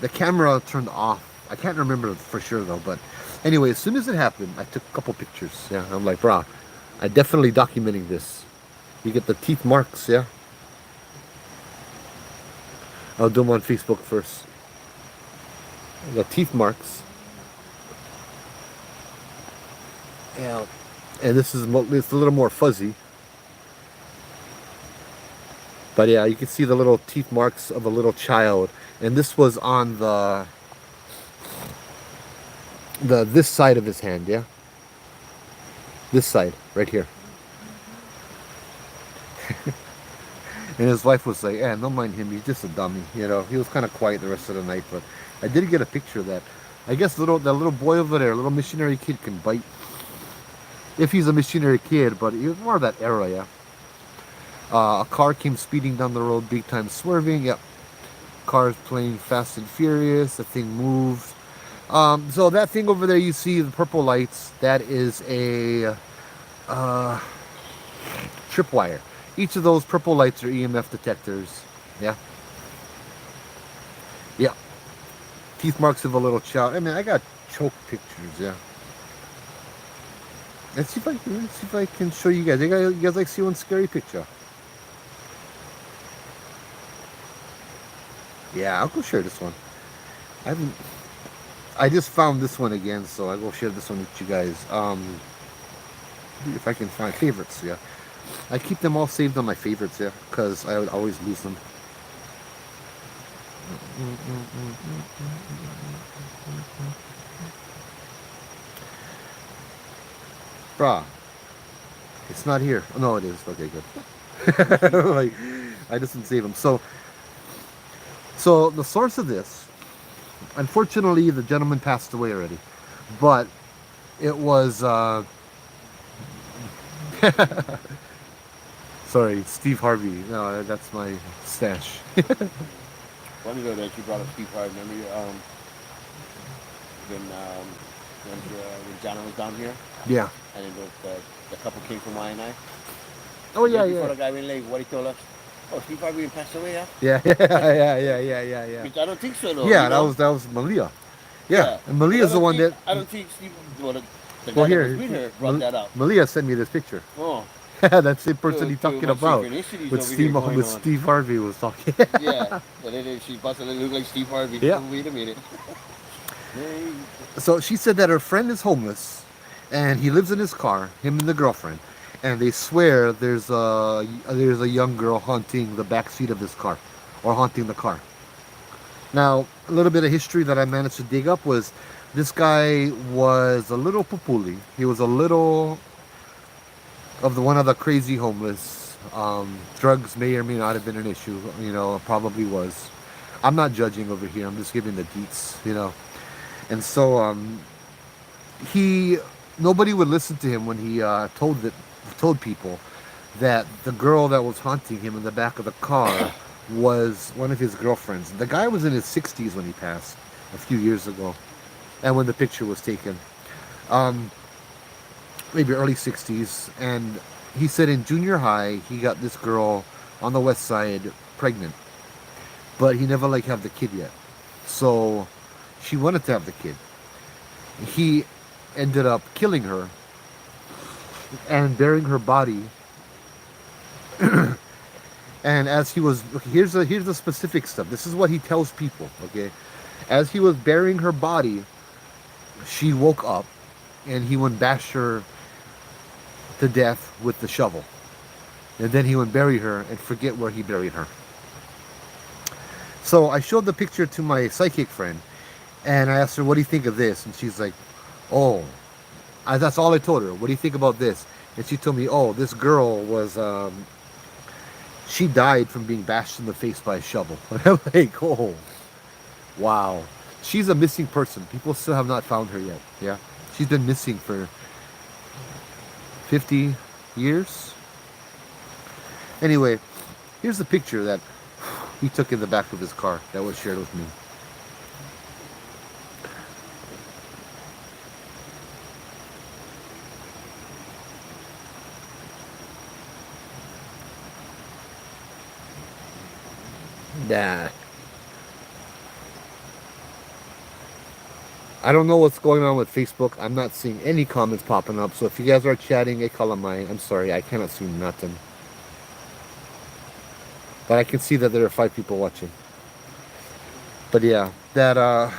camera turned off. I can't remember for sure though. But anyway, as soon as it happened, I took a couple pictures. Yeah, I'm like, "Brah, I'm definitely documenting this." You get the teeth marks, yeah. I'll do them on Facebook first. The teeth marks. Yeah, and it's a little more fuzzy, but yeah, you can see the little teeth marks of a little child, and this was on this side of his hand, yeah, this side right here. And his wife was like, "Eh, don't mind him, he's just a dummy," you know. He was kind of quiet the rest of the night, but I did get a picture of that. I guess that little boy over there, little missionary kid, can bite. If he's a missionary kid, but he was more of that era, yeah. A car came speeding down the road, big time swerving, yep. Cars playing Fast and Furious, the thing moved. So that thing over there you see, the purple lights, that is a tripwire. Each of those purple lights are EMF detectors, yeah. Yeah. Teeth marks of a little child. I mean, I got choke pictures, yeah. Let's see if I can show you guys. You guys like see one scary picture? Yeah, I'll go share this one. I just found this one again, so I will share this one with you guys. If I can find favorites, yeah. I keep them all saved on my favorites, yeah, because I would always lose them. Bruh, it's not here. Oh, no, it is. Okay, good. Like, I just didn't save them. So, So the source of this, unfortunately, the gentleman passed away already, but it was sorry, Steve Harvey. No, that's my stash. Funny though that you brought up Steve Harvey. Remember when Jana was down here, Yeah. and then the couple came from Y&I. Oh yeah, Before yeah. the guy went late, what he told us? Oh, Steve Harvey passed away, huh? Yeah, yeah. Which I don't think so, though. Yeah, you know? that was Malia. Yeah, and But Malia's the one that. I don't think Steve. Well, the Well, guy here, that was with her brought that up. Malia sent me this picture. Oh, That's the person he's talking my about. synchronicities With over here going on. Steve Harvey was talking. Yeah, but then she busted it look like Steve Harvey. Yeah. Oh, wait a minute. Hey. So she said that her friend is homeless, and he lives in his car, him and the girlfriend, and they swear there's a young girl haunting the back seat of his car, or haunting the car. Now, a little bit of history that I managed to dig up was this guy was a little pupuli. He was a little of one of the crazy homeless. Drugs may or may not have been an issue. You know, probably was. I'm not judging over here. I'm just giving the deets. You know, and so nobody would listen to him when he told people that the girl that was haunting him in the back of the car was one of his girlfriends. The guy was in his 60s when he passed a few years ago, and when the picture was taken. Maybe early 60s, and he said in junior high he got this girl on the west side pregnant, but he never had the kid yet. So she wanted to have the kid. He ended up killing her and burying her body. And as he was, here's the specific stuff. This is what he tells people. Okay, as he was burying her body, she woke up, and he went bash her to death with the shovel, and then he would bury her and forget where he buried her. So I showed the picture to my psychic friend, and I asked her, "What do you think of this?" And she's like, "Oh," that's all I told her. "What do you think about this?" And she told me, "Oh, this girl was she died from being bashed in the face by a shovel." And I'm like, "Oh, wow." She's a missing person. People still have not found her yet. Yeah, she's been missing for 50 years. Anyway, here's the picture that he took in the back of his car that was shared with me. Nah. I don't know what's going on with Facebook. I'm not seeing any comments popping up. So if you guys are chatting, I'm sorry, I cannot see nothing. But I can see that there are 5 people watching. But yeah, that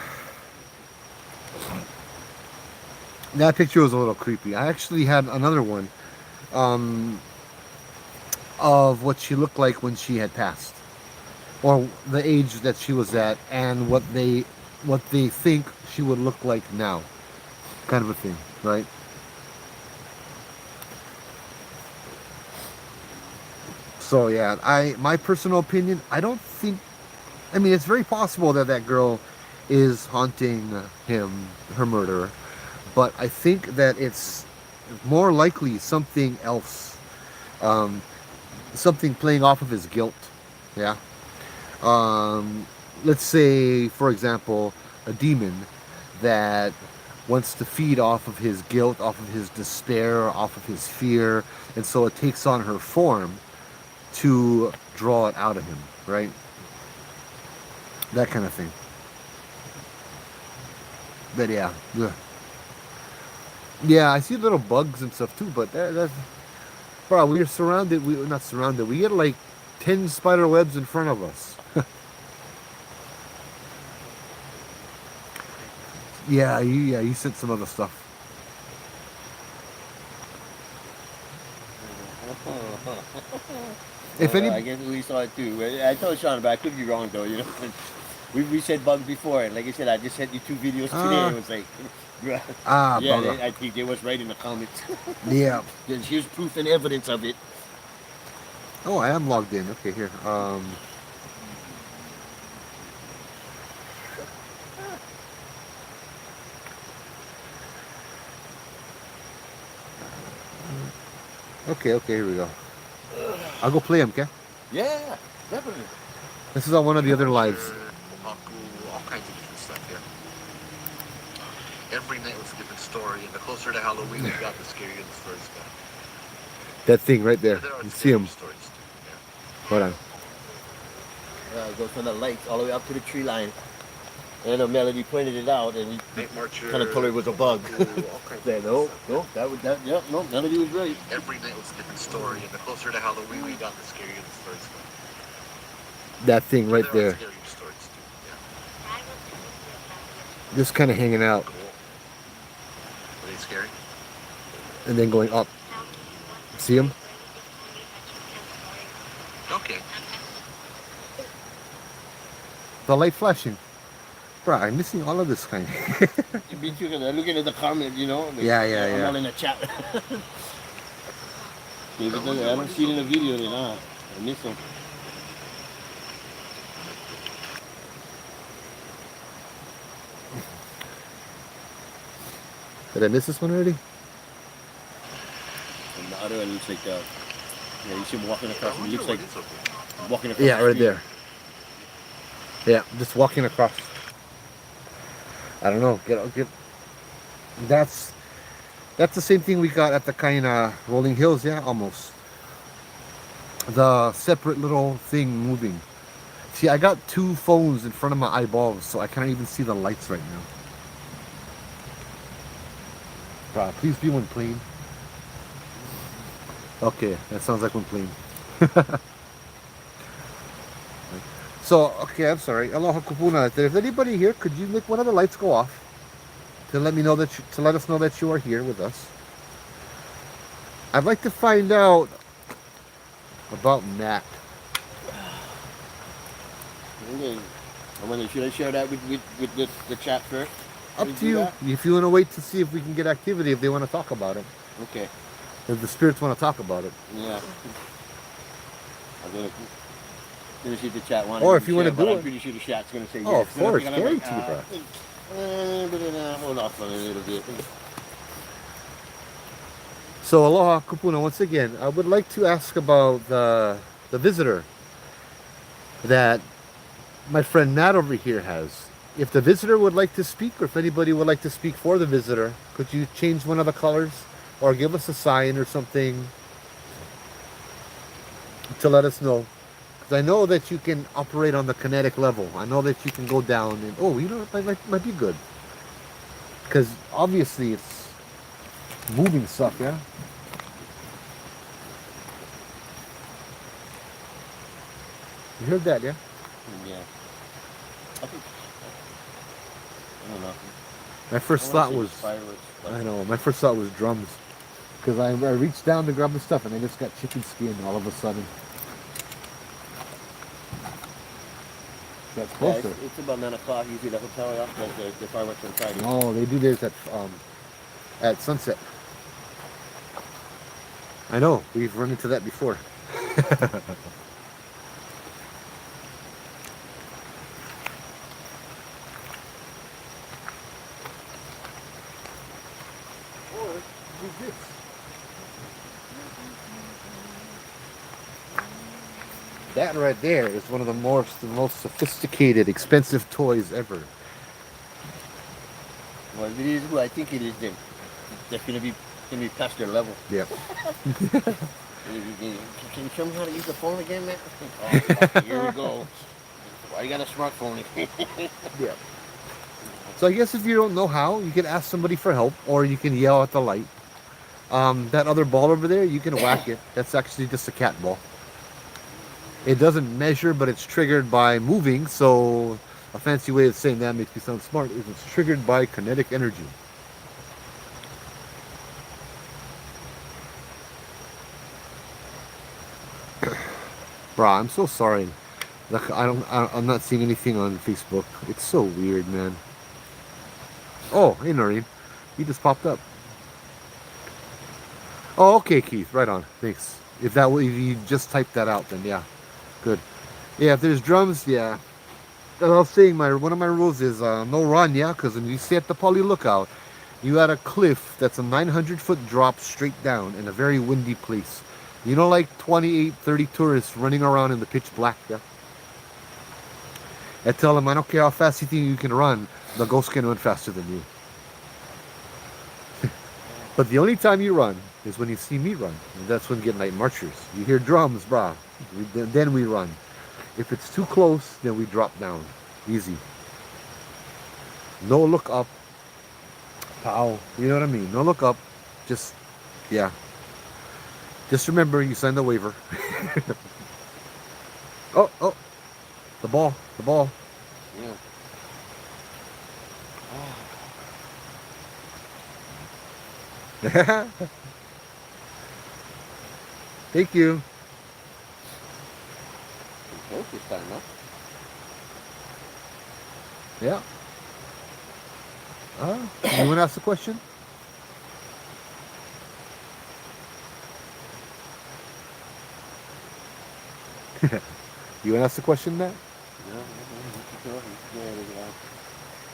picture was a little creepy. I actually had another one of what she looked like when she had passed, or the age that she was at, and what they think she would look like now, kind of a thing, right? So yeah, my personal opinion, I don't think, I mean, it's very possible that that girl is haunting him, her murderer, but I think that it's more likely something else, something playing off of his guilt. Yeah. Let's say, for example, a demon that wants to feed off of his guilt, off of his despair, off of his fear, and so it takes on her form to draw it out of him, right? That kind of thing. But yeah, ugh. Yeah, I see little bugs and stuff too, but that's, bro, we're surrounded, we're not surrounded, we get like 10 spider webs in front of us. Yeah, you said some other stuff. If any, I guess we saw it too. I told Sean, but I could be wrong though. You know, we said bugs before, and like I said, I just sent you 2 videos today. It was like, yeah, bugger. I think they was right in the comments. Yeah. Here's proof and evidence of it. Oh, I am logged in. Okay, here. Okay, here we go. I'll go play them, okay? Yeah, definitely. This is on one of the other lives. All kinds of different stuff here. Every night was a different story, and the closer to Halloween we got, the scarier the stories got. That thing right there. There are You see scarier him. stories too. Yeah. Hold on. It goes from the lights all the way up to the tree line. And Melody pointed it out, and we Night Marcher. kind of told her it was a bug. All kinds Said, of no, stuff. no, Melody was right. Every night was a different story, and the closer to Halloween we got, the scarier the stories got. That thing right There are there. scarier stories too. Yeah. Just kind of hanging out. Cool. Are they scary? And then going up. See him? Okay. The light flashing. Bro, I'm missing all of this kind. Me too, because I'm looking at the comment, you know. Yeah. I'm all in the chat. If it doesn't, I don't see it in the video, then I miss them. Did I miss this one already? And the other one looks like, yeah, you see him walking across, and he looks like It's okay. walking across Yeah, the right street. there. Yeah, just walking across. I don't know. Get. That's the same thing we got at the kind of Rolling Hills. Yeah, almost. The separate little thing moving. See, I got two phones in front of my eyeballs, so I can't even see the lights right now. Bruh, please be one plane. Okay, that sounds like one plane. So, okay, I'm sorry. Aloha kupuna. If there's anybody here, could you make one of the lights go off to let me know that to let us know that you are here with us? I'd like to find out about Matt. Okay. I wonder, should I share that with the chat first? Up Should we to do you. that? If you want to wait to see if we can get activity, if they want to talk about it, Okay. if the spirits want to talk about it, Yeah. I'm gonna see if the chat wants. Or if you wanna but do I'm it. pretty sure the chat's gonna say yes. Oh, of So I'm course, gonna guaranteed, hold off on it a little bit. so aloha kupuna. Once again, I would like to ask about the visitor that my friend Matt over here has. If the visitor would like to speak, or if anybody would like to speak for the visitor, could you change one of the colors or give us a sign or something to let us know? Because I know that you can operate on the kinetic level. I know that you can go down and, oh, you know, it might be good. Because obviously it's moving stuff, yeah? You heard that, yeah? Yeah. I don't know. My first thought was, fireworks. I know, my first thought was drums. Because I reached down to grab the stuff and I just got chicken skin all of a sudden. That's Yeah, closer. it's about 9 o'clock. Usually the hotel does the fireworks on Friday. Oh, they do theirs at sunset. I know, we've run into that before. That right there is one of the most sophisticated, expensive toys ever. Well, if it is who I think it is, then that's gonna be past their level. Yep. Can you show me how to use the phone again, man? Oh, here we go. Why you got a smartphone? Yeah. So I guess if you don't know how, you can ask somebody for help, or you can yell at the light. That other ball over there, you can whack it. That's actually just a cat ball. It doesn't measure, but it's triggered by moving, so a fancy way of saying that makes me sound smart is it's triggered by kinetic energy. Bruh, I'm so sorry. Like, I'm not seeing anything on Facebook. It's so weird, man. Oh, hey Noreen. You just popped up. Oh, okay, Keith. Right on. Thanks. If you just typed that out, then yeah. Good. Yeah, if there's drums, yeah. As I was saying, one of my rules is no run, yeah? Because when you stay at the poly lookout, You got a cliff that's a 900-foot drop straight down in a very windy place. You know, like 28, 30 tourists running around in the pitch black, yeah? I tell them, I don't care how fast you think you can run, the ghost can run faster than you. But the only time you run is when you see me run. And that's when you get night marchers. You hear drums, brah. Then we run. If it's too close, then we drop down. Easy. No look up. Pow. You know what I mean? No look up. Just, yeah. Just remember, you signed the waiver. Oh. The ball. Yeah. Thank you. Close this time, huh? Yeah. You want to ask the question? You want to ask the question, Matt? No.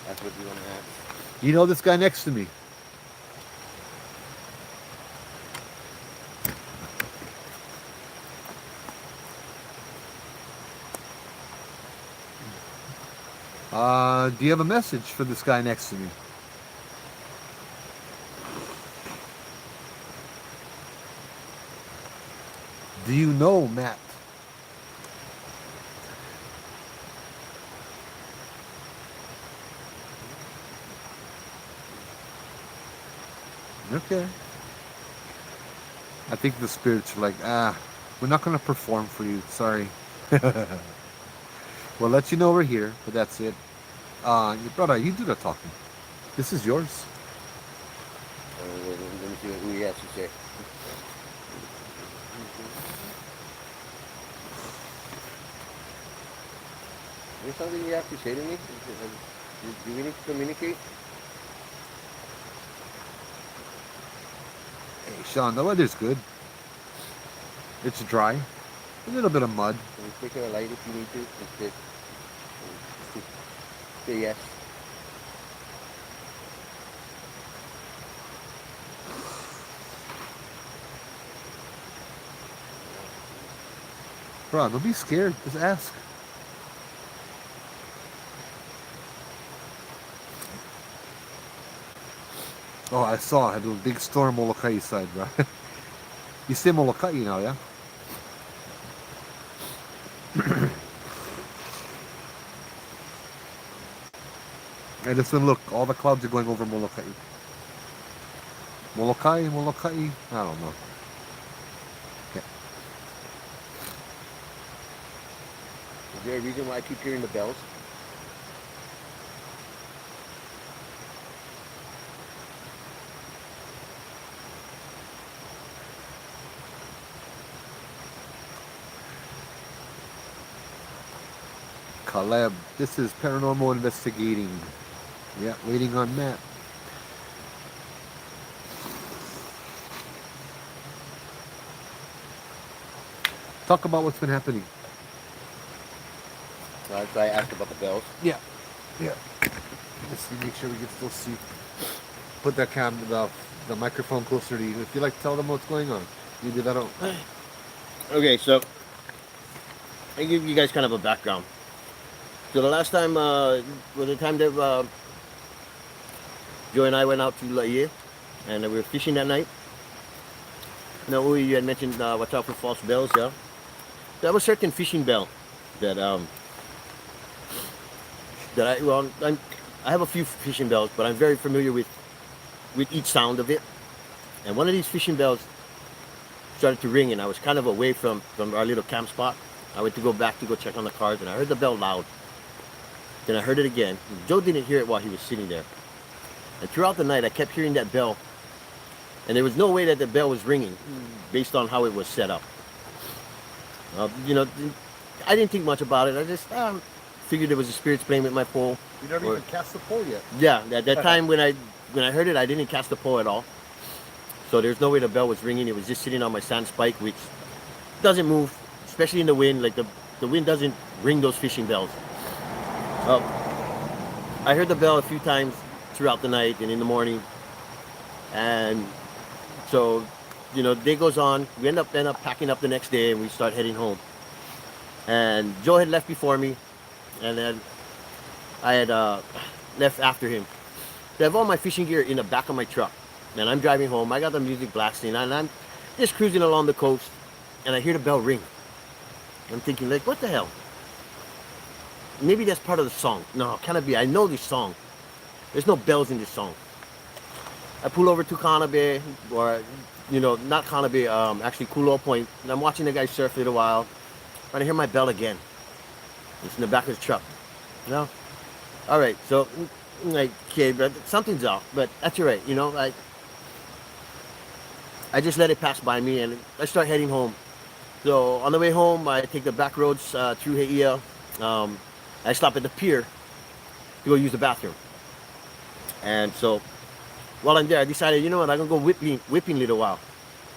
That's what you want to ask. You know this guy next to me. Do you have a message for this guy next to me? Do you know Matt? Okay. I think the spirits are like, we're not going to perform for you. Sorry. We'll let you know we're here, but that's it. Your brother, you do the talking. This is yours. Let me see who he has to say. Is there something you have to say to me? Do we need to communicate? Hey, Sean, the weather's good. It's dry. A little bit of mud. Can we take a light if you need to? Say yes. Bro, don't be scared. Just ask. Oh, I saw. I had a big storm Molokai side, bro. You say Molokai now, yeah? Hey, listen, look. All the clouds are going over Molokai. Molokai? I don't know. Okay. Is there a reason why I keep hearing the bells? Caleb, this is Paranormal Investigating. Yeah, waiting on Matt. Talk about what's been happening. That's why I asked about the bells. Yeah. Just to make sure we can still see. Put that the microphone closer to you. If you like to tell them what's going on, you do that out. Okay, so I give you guys kind of a background. So the last time was the time that Joe and I went out to Laie, and we were fishing that night. Now, you had mentioned watch out for false bells, yeah? There was a certain fishing bell that I have a few fishing bells, but I'm very familiar with each sound of it. And one of these fishing bells started to ring, and I was kind of away from our little camp spot. I went to go back to go check on the cars, and I heard the bell loud. Then I heard it again. Joe didn't hear it while he was sitting there. And throughout the night, I kept hearing that bell. And there was no way that the bell was ringing based on how it was set up. I didn't think much about it. I just figured it was the spirits playing with my pole. You never even cast the pole yet. Yeah, at that time when I heard it, I didn't cast the pole at all. So there's no way the bell was ringing. It was just sitting on my sand spike, which doesn't move, especially in the wind. Like the wind doesn't ring those fishing bells. I heard the bell a few times throughout the night and in the morning. And so, day goes on. We end up packing up the next day, and we start heading home. And Joe had left before me, and then I had left after him. So I have all my fishing gear in the back of my truck, and I'm driving home. I got the music blasting, and I'm just cruising along the coast, and I hear the bell ring. I'm thinking, like, what the hell? Maybe that's part of the song. No, cannot be. I know this song. There's no bells in this song. I pull over to Kanabe, or, not Kanabe, actually Kulo Point, and I'm watching the guy surf for a little while, and I hear my bell again. It's in the back of his truck. All right, so, like, okay, but something's off, but that's all right, I just let it pass by me, and I start heading home. So on the way home, I take the back roads through Heia. I stop at the pier to go use the bathroom. And so while I'm there, I decided, you know what, I'm gonna go whipping a little while.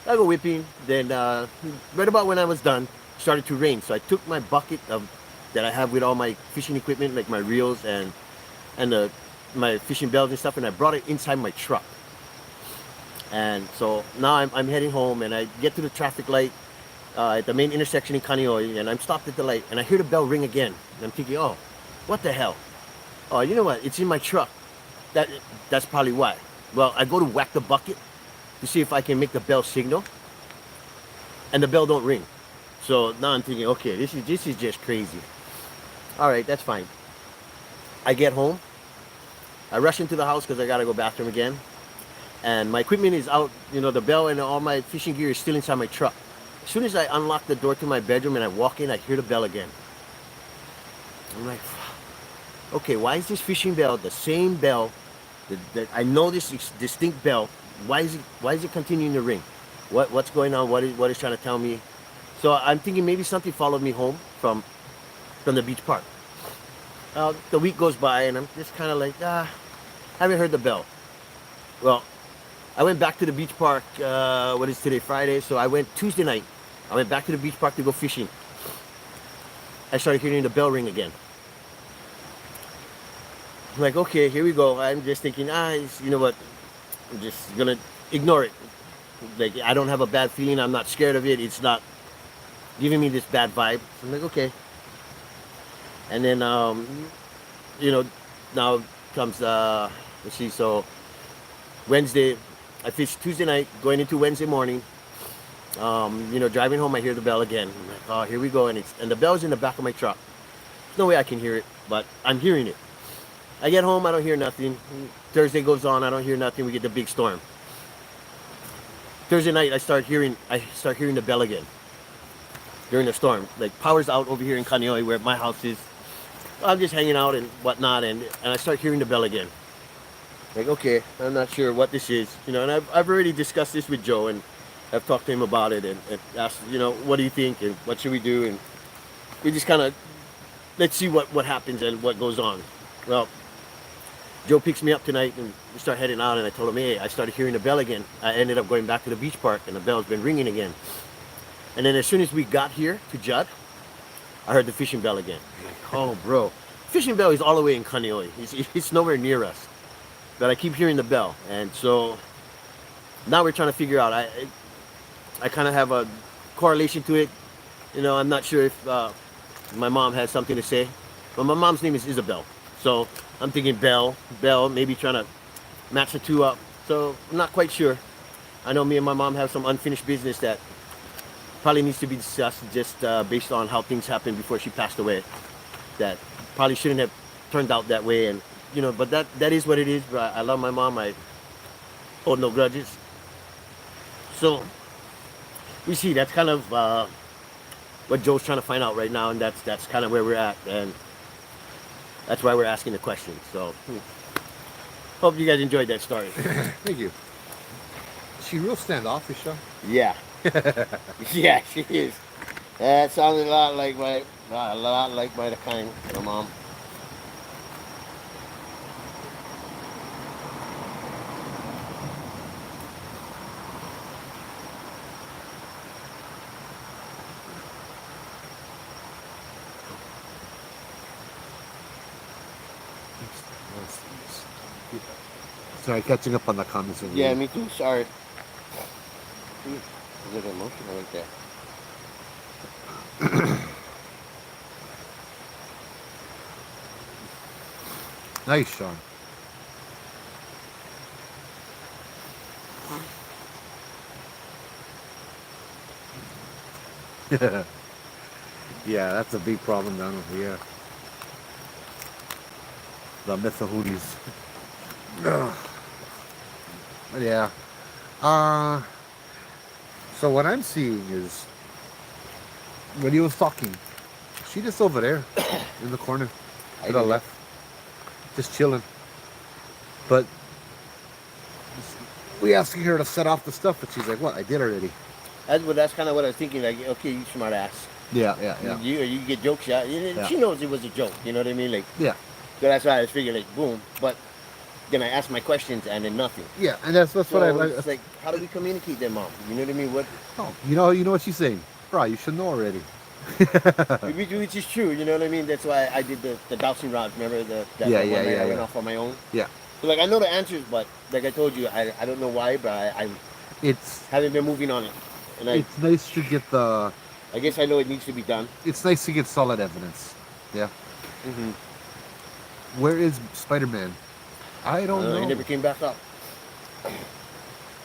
I go whipping, then right about when I was done, it started to rain. So I took my bucket that I have with all my fishing equipment, like my reels and my fishing belts and stuff, and I brought it inside my truck. And so now I'm heading home, and I get to the traffic light at the main intersection in Kaneohe, and I'm stopped at the light, and I hear the bell ring again. And I'm thinking, oh, what the hell? Oh, you know what? It's in my truck. That's probably why. Well, I go to whack the bucket to see if I can make the bell signal, and the bell don't ring. So now I'm thinking, okay, this is just crazy. All right, that's fine. I get home. I rush into the house because I gotta go bathroom again, and my equipment is out. The bell and all my fishing gear is still inside my truck. As soon as I unlock the door to my bedroom and I walk in, I hear the bell again. I'm like, okay, why is this fishing bell the same bell? That I know this distinct bell. Why is it continuing to ring? What's going on? What is trying to tell me? So I'm thinking maybe something followed me home from the beach park. The week goes by, and I'm just kind of like, haven't heard the bell. Well, I went back to the beach park, what is today, Friday? So I went Tuesday night. I went back to the beach park to go fishing. I started hearing the bell ring again. I'm like, okay, here we go. I'm just thinking, you know what? I'm just gonna ignore it. Like, I don't have a bad feeling. I'm not scared of it. It's not giving me this bad vibe. So I'm like, okay. And then, now comes, let's see, so Wednesday, I fished Tuesday night, going into Wednesday morning. Driving home, I hear the bell again. I'm like, oh, here we go. And the bell's in the back of my truck. There's no way I can hear it, but I'm hearing it. I get home, I don't hear nothing. Thursday goes on, I don't hear nothing. We get the big storm. Thursday night, I start hearing the bell again during the storm. Like, power's out over here in Kaneohe, where my house is. I'm just hanging out and whatnot, and I start hearing the bell again. Like, okay, I'm not sure what this is, and I've already discussed this with Joe, and I've talked to him about it, and asked, what do you think, and what should we do, and we just kind of, let's see what happens and what goes on. Well, Joe picks me up tonight, and we start heading out, and I told him, hey, I started hearing the bell again. I ended up going back to the beach park, and the bell's been ringing again. And then as soon as we got here to Judd, I heard the fishing bell again. I'm like, oh, bro. Fishing bell is all the way in Kaneohe. It's nowhere near us. But I keep hearing the bell. And so now we're trying to figure out. I kind of have a correlation to it. I'm not sure if my mom has something to say. But my mom's name is Isabel. So I'm thinking bell, maybe trying to match the two up. So I'm not quite sure. I know me and my mom have some unfinished business that probably needs to be discussed, just based on how things happened before she passed away. That probably shouldn't have turned out that way, and but that is what it is. But I love my mom. I hold no grudges. So we see that's kind of what Joe's trying to find out right now, and that's kind of where we're at, and that's why we're asking the question. So hope you guys enjoyed that story. Thank you. Is she real standoffish, huh? Yeah. Yeah, she is. That sounded a lot like my kind, my mom. Sorry, catching up on the comments. Yeah, me too. Sorry. Ooh, a little emotional right there. Nice, Sean. Yeah, that's a big problem down over here. The Mythohoonies. But yeah. So what I'm seeing is when he was talking, she just over there in the corner to the left, just chilling. But we asking her to set off the stuff, but she's like, "What? I did already." That's kind of what I was thinking. Like, okay, you smart ass. Yeah. You get joke shot. Yeah. She knows it was a joke. You know what I mean? Like, Yeah. so that's why I figured, like, boom. But then I asked my questions and then nothing. Yeah, and that's So what I like. it's like, how do we communicate then, Mom? You know what I mean? What? Oh, you know what she's saying, bro. You should know already. Which is true. You know what I mean? That's why I did the dowsing rods. Remember that Yeah, one night I went yeah. off on my own. Yeah. So like I know the answers, but like I told you, I don't know why, but I It's haven't been moving on it. And it's nice to get the. I guess I know it needs to be done. It's nice to get solid evidence. Yeah. Mm-hmm. Where is Spider-Man? I don't know. He never came back up.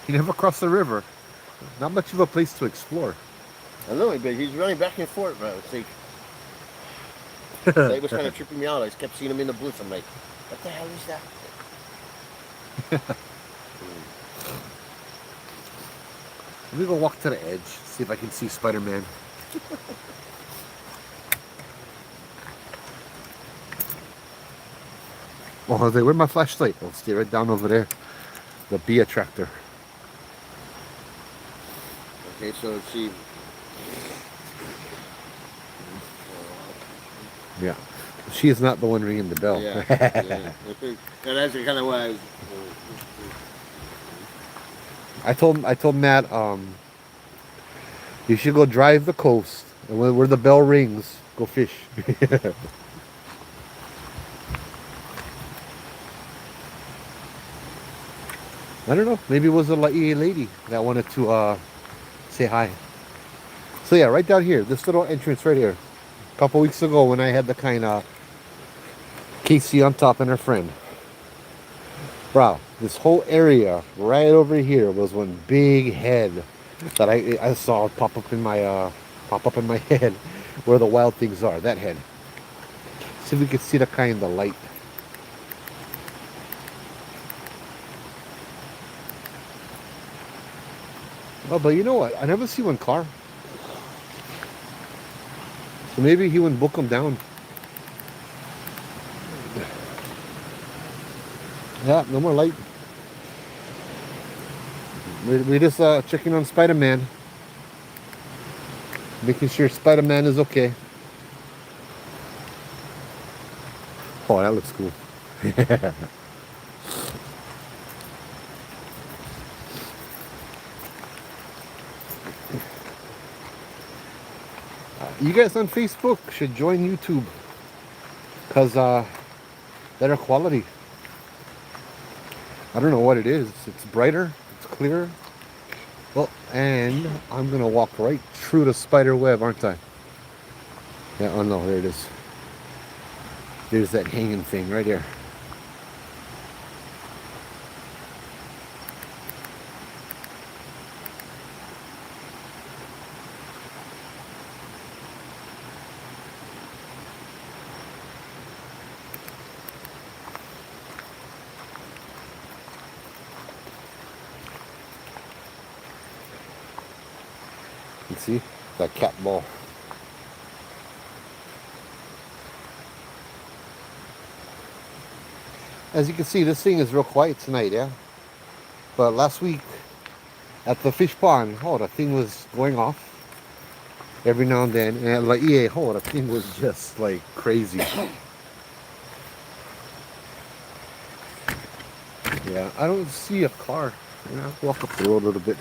He never crossed the river. Not much of a place to explore. I know, but he's running back and forth, bro. It's like, that was kind of tripping me out. I just kept seeing him in the booth. I'm like, what the hell is that? Let me go walk to the edge, see if I can see Spider-Man. Oh, I was like, where's my flashlight? I'll stay right down over there. The bee attractor. Okay, so let's see. Yeah. She is not the one ringing the bell. Yeah. And that's kind of why I was. I told Matt, you should go drive the coast, and where the bell rings, go fish. I don't know. Maybe it was a Laie lady that wanted to say hi. So yeah, right down here, this little entrance right here. A couple weeks ago when I had the kind of Casey on top and her friend. Bro, this whole area right over here was one big head that I saw pop up in my head where the wild things are. That head. See if we can see the kind of light. Oh, but you know what? I never see one car. So maybe he wouldn't book them down. Yeah, no more light. We're just checking on Spider-Man. Making sure Spider-Man is okay. Oh, that looks cool. You guys on Facebook should join YouTube. Because better quality. I don't know what it is. It's brighter. It's clearer. Well, and I'm going to walk right through the spider web, aren't I? Yeah, oh no, there it is. There's that hanging thing right here. You see that cat ball. As you can see, this thing is real quiet tonight, yeah? But last week at the fish pond, oh, the thing was going off every now and then. And at Laie, oh, the thing was just like crazy. Yeah, I don't see a car. You know, I'll walk up the road a little bit.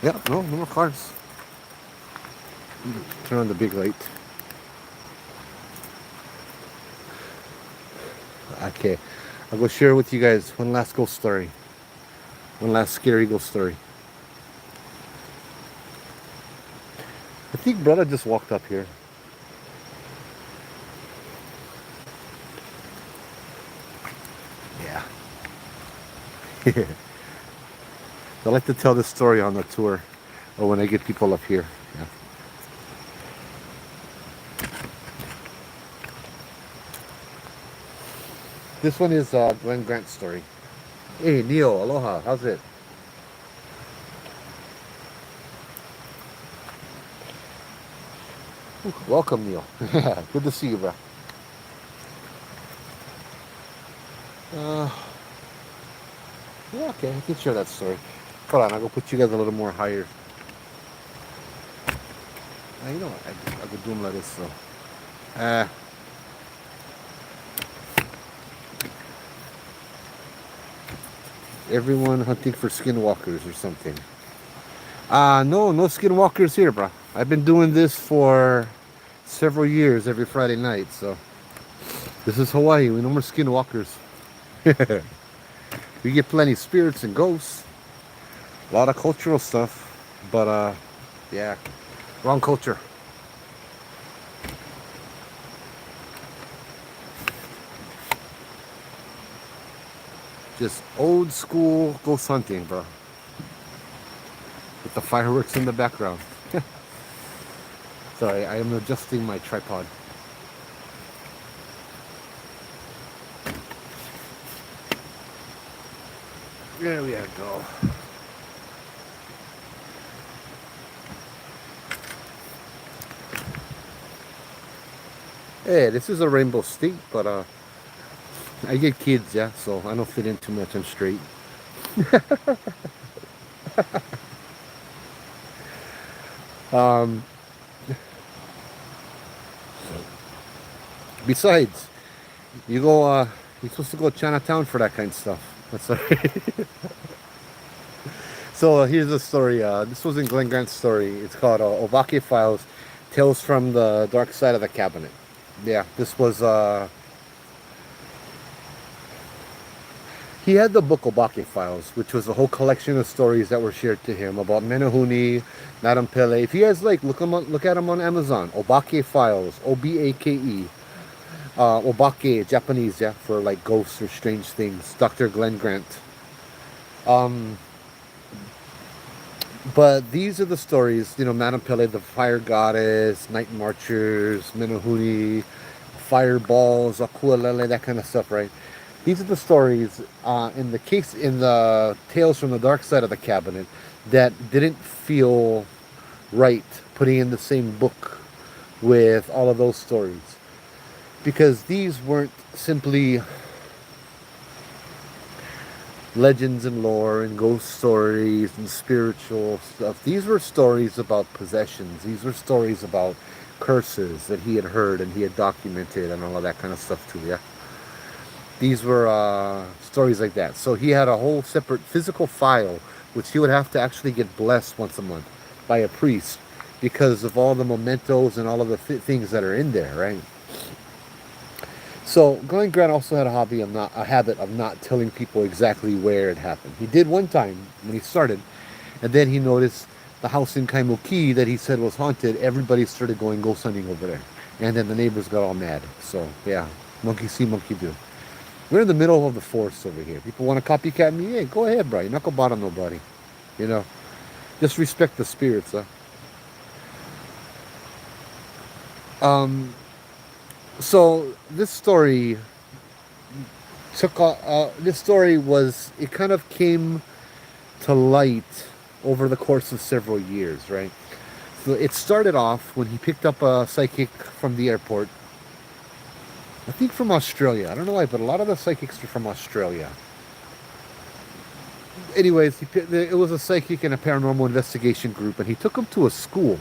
Yeah, no more cars. Turn on the big light. Okay, I'll go share with you guys one last ghost story. One last scary ghost story. I think brother just walked up here. Yeah. I like to tell this story on the tour or when I get people up here. Yeah. This one is Glenn Grant's story. Hey, Neil, aloha. How's it? Welcome, Neil. Good to see you, bro. Uh, yeah, okay, I can share that story. Hold on, I'll go put you guys a little more higher. You know what? I could do them like this, so. Everyone hunting for skinwalkers or something. No skinwalkers here, bro. I've been doing this for several years every Friday night, so. This is Hawaii. We no more skinwalkers. We get plenty of spirits and ghosts. A lot of cultural stuff. But, yeah. Wrong culture. Just old school ghost hunting, bro. With the fireworks in the background. Sorry, I am adjusting my tripod. There we go. Hey, this is a rainbow state, but I get kids, yeah, so I don't fit in too much. I'm straight. um, besides, you're supposed to go to Chinatown for that kind of stuff. That's alright. So here's the story. This was in Glenn Grant's story. It's called Obake Files, Tales from the Dark Side of the Cabinet. Yeah, this was, he had the book Obake Files, which was a whole collection of stories that were shared to him about Menehune, Madame Pele. If you guys like, look at them on Amazon. Obake Files, Obake. Obake, Japanese, yeah, for like ghosts or strange things. Dr. Glenn Grant. But these are the stories, Madame Pele, the fire goddess, night marchers, Menehune, fireballs, Akualele, that kind of stuff, right? These are the stories in the Tales from the Dark Side of the Cabinet that didn't feel right putting in the same book with all of those stories. Because these weren't simply legends and lore and ghost stories and spiritual stuff. These were stories about possessions. These were stories about curses that he had heard and he had documented and all of that kind of stuff too, yeah? These were stories like that. So he had a whole separate physical file, which he would have to actually get blessed once a month by a priest because of all the mementos and all of the things that are in there, right? So Glenn Grant also had a habit of not telling people exactly where it happened. He did one time when he started, and then he noticed the house in Kaimuki that he said was haunted. Everybody started going ghost hunting over there, and then the neighbors got all mad. So yeah, monkey see, monkey do. We're in the middle of the forest over here. People want to copycat me? Hey, go ahead, bro. You're not gonna bother nobody. Just respect the spirits, huh? So this story it kind of came to light over the course of several years, right? So it started off when he picked up a psychic from the airport. I think from Australia. I don't know why, but a lot of the psychics are from Australia. Anyways, it was a psychic in a paranormal investigation group, and he took him to a school.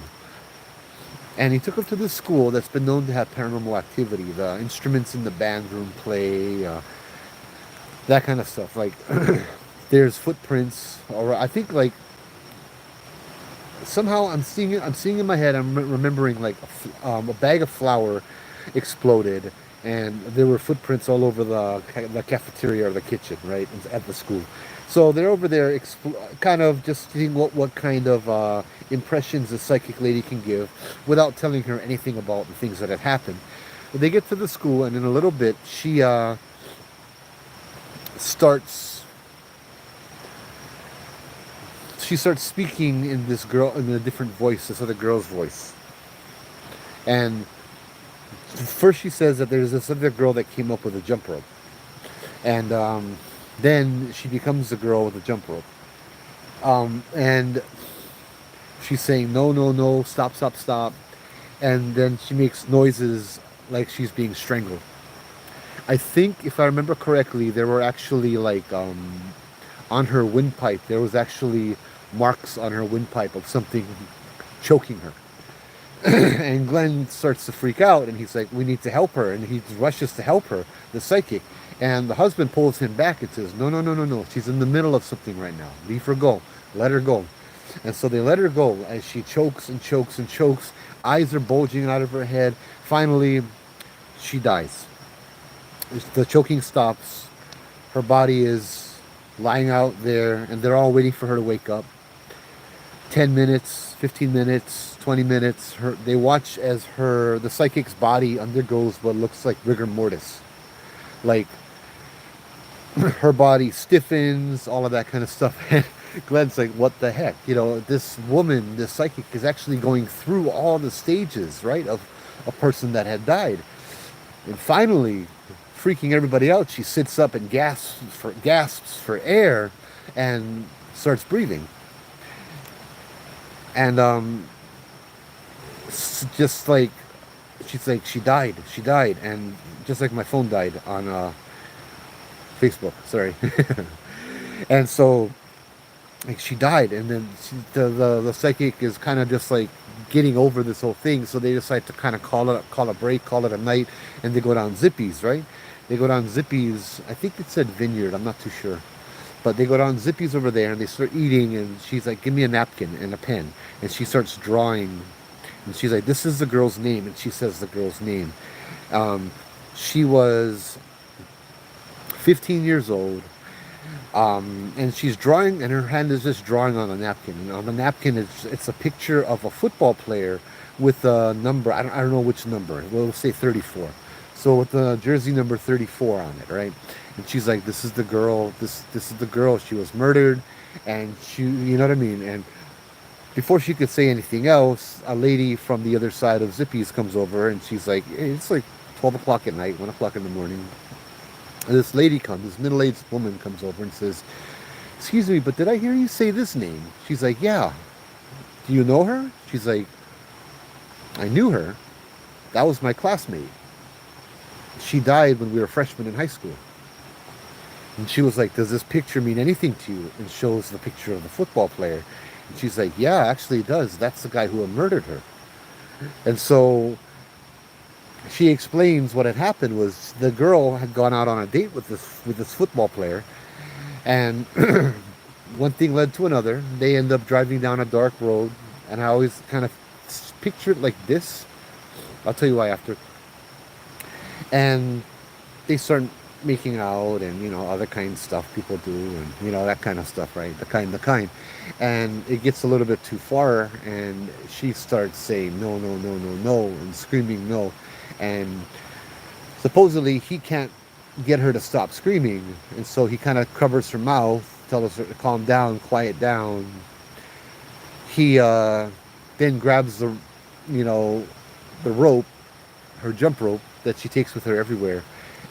And he took him to this school that's been known to have paranormal activity. The instruments in the band room play, that kind of stuff. Like, there's footprints, or I think like somehow I'm seeing in my head. I'm remembering like a bag of flour exploded, and there were footprints all over the cafeteria or the kitchen, right, at the school. So they're over there, kind of just seeing what kind of impressions the psychic lady can give, without telling her anything about the things that had happened. But they get to the school, and in a little bit, she starts she starts speaking in a different voice, this other girl's voice. And first she says that there's this other girl that came up with a jump rope. And then she becomes the girl with the jump rope. And she's saying, no, no, no, stop, stop, stop. And then she makes noises like she's being strangled. I think, if I remember correctly, there were actually like on her windpipe, there was actually marks on her windpipe of something choking her. And Glenn starts to freak out, and he's like, we need to help her. And he rushes to help her, the psychic. And the husband pulls him back and says, no, no, no, no, no. She's in the middle of something right now. Leave her go. Let her go. And so they let her go as she chokes and chokes and chokes. Eyes are bulging out of her head. Finally, she dies. The choking stops. Her body is lying out there, and they're all waiting for her to wake up. 10 minutes, 15 minutes, 20 minutes. They watch as the psychic's body undergoes what looks like rigor mortis. Like, her body stiffens, all of that kind of stuff. And Glenn's like, what the heck? You know, this woman, this psychic, is actually going through all the stages, right, of a person that had died. And finally, freaking everybody out, she sits up and gasps for air and starts breathing. And just like, she's like, she died. And just like my phone died on Facebook, sorry. And so, like, she died, and then the psychic is kind of just like getting over this whole thing, so they decide to kind of call a break, call it a night, and they go down Zippy's, right? They go down Zippy's, I think it said Vineyard, I'm not too sure. But they go down Zippy's over there, and they start eating, and she's like, give me a napkin and a pen. And she starts drawing, and she's like, this is the girl's name, and she says the girl's name. She was 15 years old, and she's drawing, and her hand is just drawing on a napkin. And on the napkin, it's a picture of a football player with a number, I don't know which number, we'll say 34. So with the jersey number 34 on it, right? And she's like, this is the girl, this is the girl, she was murdered, and she, you know what I mean? And before she could say anything else, a lady from the other side of Zippy's comes over, and she's like, hey, it's like 12 o'clock at night, 1 o'clock in the morning. And this lady comes, this middle-aged woman comes over and says, excuse me, but did I hear you say this name? She's like, yeah. Do you know her? She's like, I knew her. That was my classmate. She died when we were freshmen in high school. And she was like, does this picture mean anything to you? And shows the picture of the football player. And she's like, yeah, actually it does. That's the guy who had murdered her. And so she explains what had happened was the girl had gone out on a date with this football player. And one thing led to another. They end up driving down a dark road. And I always kind of picture it like this. I'll tell you why after. And they start making out, and, you know, other kind of stuff people do, and, you know, that kind of stuff, right? The kind. And it gets a little bit too far, and she starts saying no, no, no, no, no, and screaming no. And supposedly he can't get her to stop screaming, and so he kind of covers her mouth, tells her to calm down, quiet down. He then grabs the rope, her jump rope that she takes with her everywhere,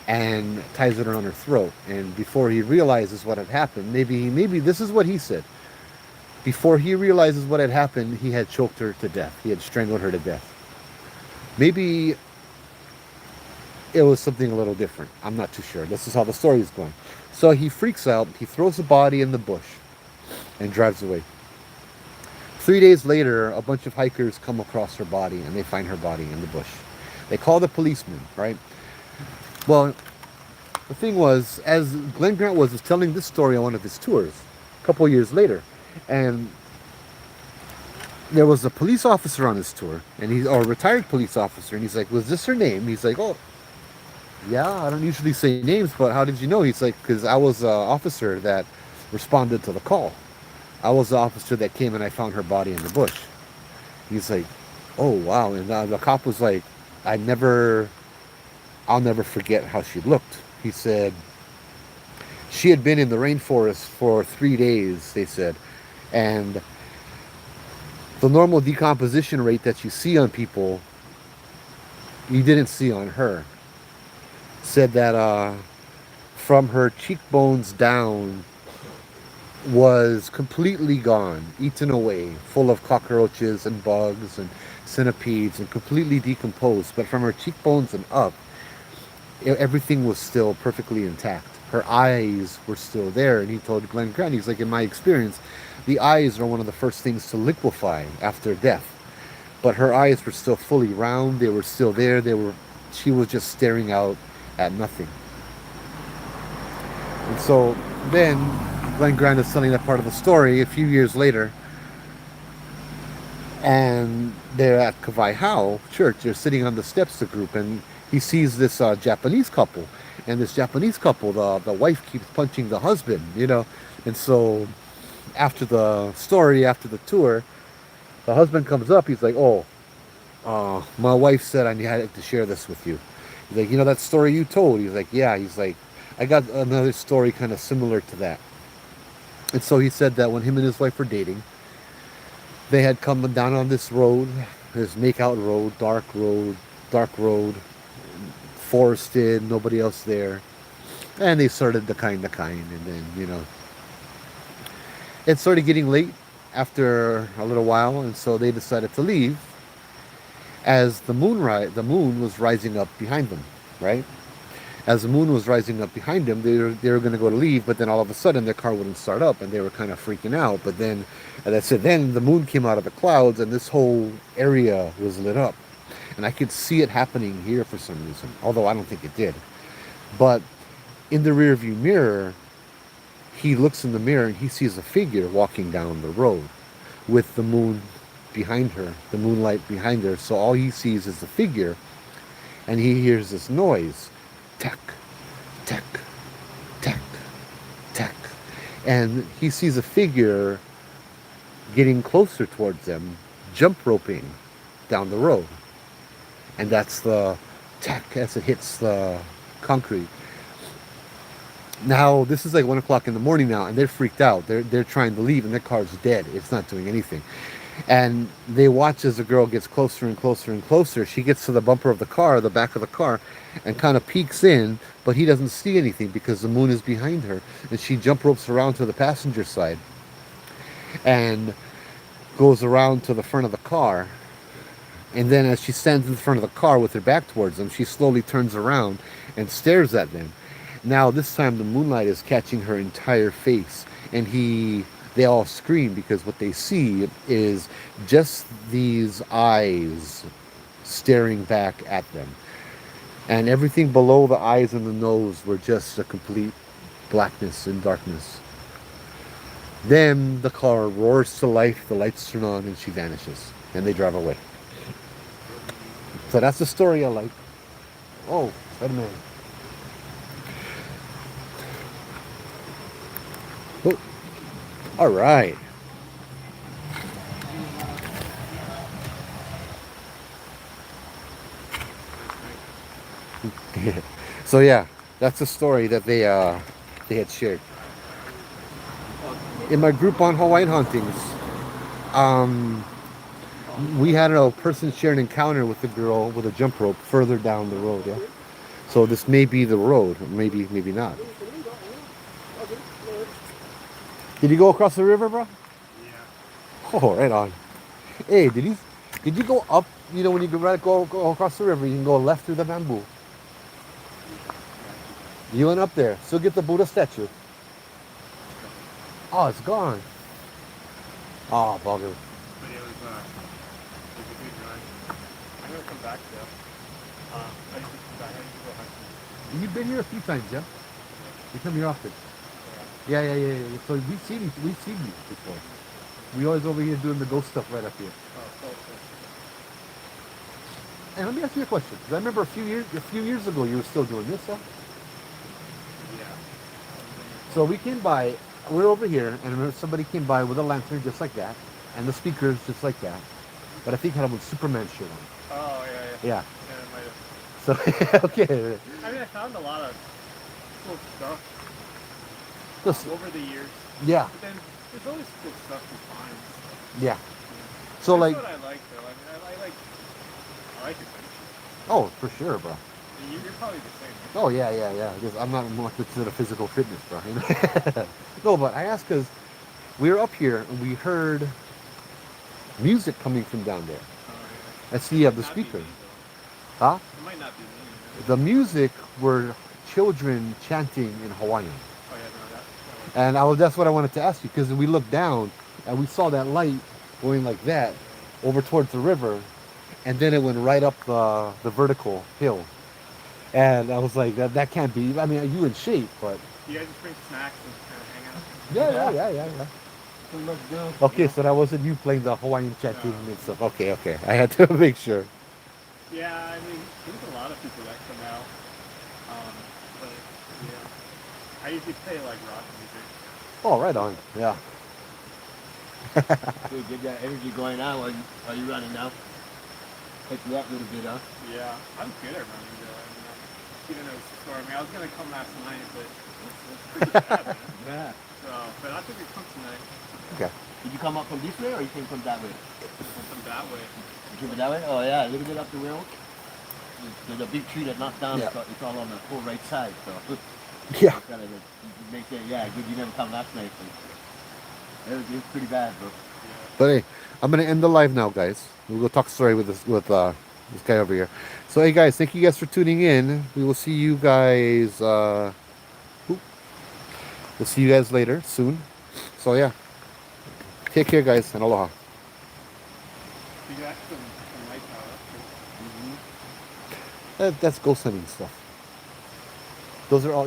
and ties it around her throat. And before he realizes what had happened, maybe this is what he said. Before he realizes what had happened, he had choked her to death. He had strangled her to death. Maybe it was something a little different. I'm not too sure. This is how the story is going. So he freaks out. He throws the body in the bush and drives away. 3 days later, a bunch of hikers come across her body, and they find her body in the bush. They call the policeman, right? Well, the thing was, as Glenn Grant was telling this story on one of his tours a couple of years later, and there was a police officer on his tour, and a retired police officer, and he's like, was this her name? He's like, oh, yeah, I don't usually say names, but how did you know? He's like, because I was an officer that responded to the call. I was the officer that came and I found her body in the bush. He's like, oh wow. And the cop was like, I never, I'll never forget how she looked. He said she had been in the rainforest for 3 days, they said. And the normal decomposition rate that you see on people, you didn't see on her. Said that from her cheekbones down was completely gone, eaten away, full of cockroaches and bugs and centipedes and completely decomposed. But from her cheekbones and up, everything was still perfectly intact. Her eyes were still there. And he told Glenn Grant, he's like, in my experience, the eyes are one of the first things to liquefy after death. But her eyes were still fully round. They were still there. She was just staring out at nothing. And so then Glenn Grant is telling that part of the story a few years later. And they're at Kawai Hau Church. They're sitting on the steps, the group, and he sees this Japanese couple. And this Japanese couple, the wife keeps punching the husband, you know. And so after the story, after the tour, the husband comes up. He's like, oh, my wife said I had to share this with you. He's like, you know that story you told? He's like, yeah. He's like, I got another story kind of similar to that. And so he said that when him and his wife were dating, they had come down on this road, this makeout dark road, forested, nobody else there. And they started the kind. And then, you know, it started getting late after a little while. And so they decided to leave as the moon was rising up behind them, right? As the moon was rising up behind them, they were going to go to leave, but then all of a sudden their car wouldn't start up, and they were kind of freaking out. But then, as I said, then the moon came out of the clouds, and this whole area was lit up, and I could see it happening here for some reason, although I don't think it did. But in the rearview mirror, he looks in the mirror and he sees a figure walking down the road with the moon behind her, the moonlight behind her. So all he sees is the figure, and he hears this noise. Tack, tack, tack, tack. And he sees a figure getting closer towards them, jump roping down the road. And that's the tack as it hits the concrete. Now, this is like 1 o'clock in the morning now, and they're freaked out. They're trying to leave, and their car's dead. It's not doing anything. And they watch as the girl gets closer and closer and closer. She gets to the bumper of the car, the back of the car, and kind of peeks in, but he doesn't see anything because the moon is behind her. And she jump ropes around to the passenger side and goes around to the front of the car. And then as she stands in front of the car with her back towards them, she slowly turns around and stares at them. Now, this time the moonlight is catching her entire face, and they all scream because what they see is just these eyes staring back at them. And everything below the eyes and the nose were just a complete blackness and darkness. Then the car roars to life, the lights turn on, and she vanishes. And they drive away. So that's the story I like. Oh, Spider-Man. Oh, all right. So yeah, that's the story that they had shared. In my group on Hawaiian Hauntings, we had a person share an encounter with a girl with a jump rope further down the road. Yeah. So this may be the road, maybe not. Did you go across the river, bro? Yeah. Oh, right on. Hey, did you go up? You know, when you go across the river, you can go left through the bamboo. You went up there. Still get the Buddha statue. Oh, it's gone. Oh, bugger. But it was a good run. I'm gonna come back though. I used to go hiking. You've been here a few times, yeah? You come here often. Yeah. So we've seen you before. We always over here doing the ghost stuff right up here. And let me ask you a question, because I remember a few years ago you were still doing this, huh? Yeah. So we came by, we're over here, and I remember somebody came by with a lantern just like that, and the speakers just like that. But I think had a Superman shirt on. Oh, yeah, yeah. Yeah. Yeah, it might have. So okay. I mean, I found a lot of cool stuff Listen, over the years. yeah, But then there's always cool stuff to find. yeah. So, So that's like, what I like, though. I mean, I like adventure. oh, for sure, bro. And you're probably the same. Oh yeah. Because I'm not much into the physical fitness, bro. You know? No, but I asked because we were up here and we heard music coming from down there. Oh, yeah. Let's see, you have the Not be speaker. me, though. Huh? It might not be me. The music were children chanting in Hawaiian. Oh, yeah, no, that And that's what I wanted to ask you, because we looked down and we saw that light going like that over towards the river, and then it went right up the vertical hill. And I was like, that can't be. I mean, you in shape, but You guys just bring snacks and kind of hang out. yeah. So let's go. Okay, so that wasn't you playing the Hawaiian chanting and stuff. Okay. I had to make sure. Yeah, I mean, there's a lot of people that come out. But, yeah. I usually play, like, rock music. Oh, right on. Yeah. Dude, get that energy going on while you running now. Pick you up a little bit, huh? Yeah, I'm good at running, though. I mean, even though it's a story. I mean, I was going to come last night, but it's pretty bad, man. Yeah. So, but I think we come tonight. Okay. Did you come up from this way or you came from that way? We'll come that way. You came from that way? Oh yeah, a little bit up the road. There's a big tree that knocked down. Yeah. It's all on the full right side. So Yeah. kind of make that. Yeah, good. You never come last night. But it was pretty bad, bro. But hey, I'm gonna end the live now, guys. We'll go talk story with this guy over here. So hey, guys, thank you guys for tuning in. We will see you guys. We'll see you guys later soon. So yeah, take care, guys, and aloha. You got some light power. That's ghost hunting stuff. Those are all.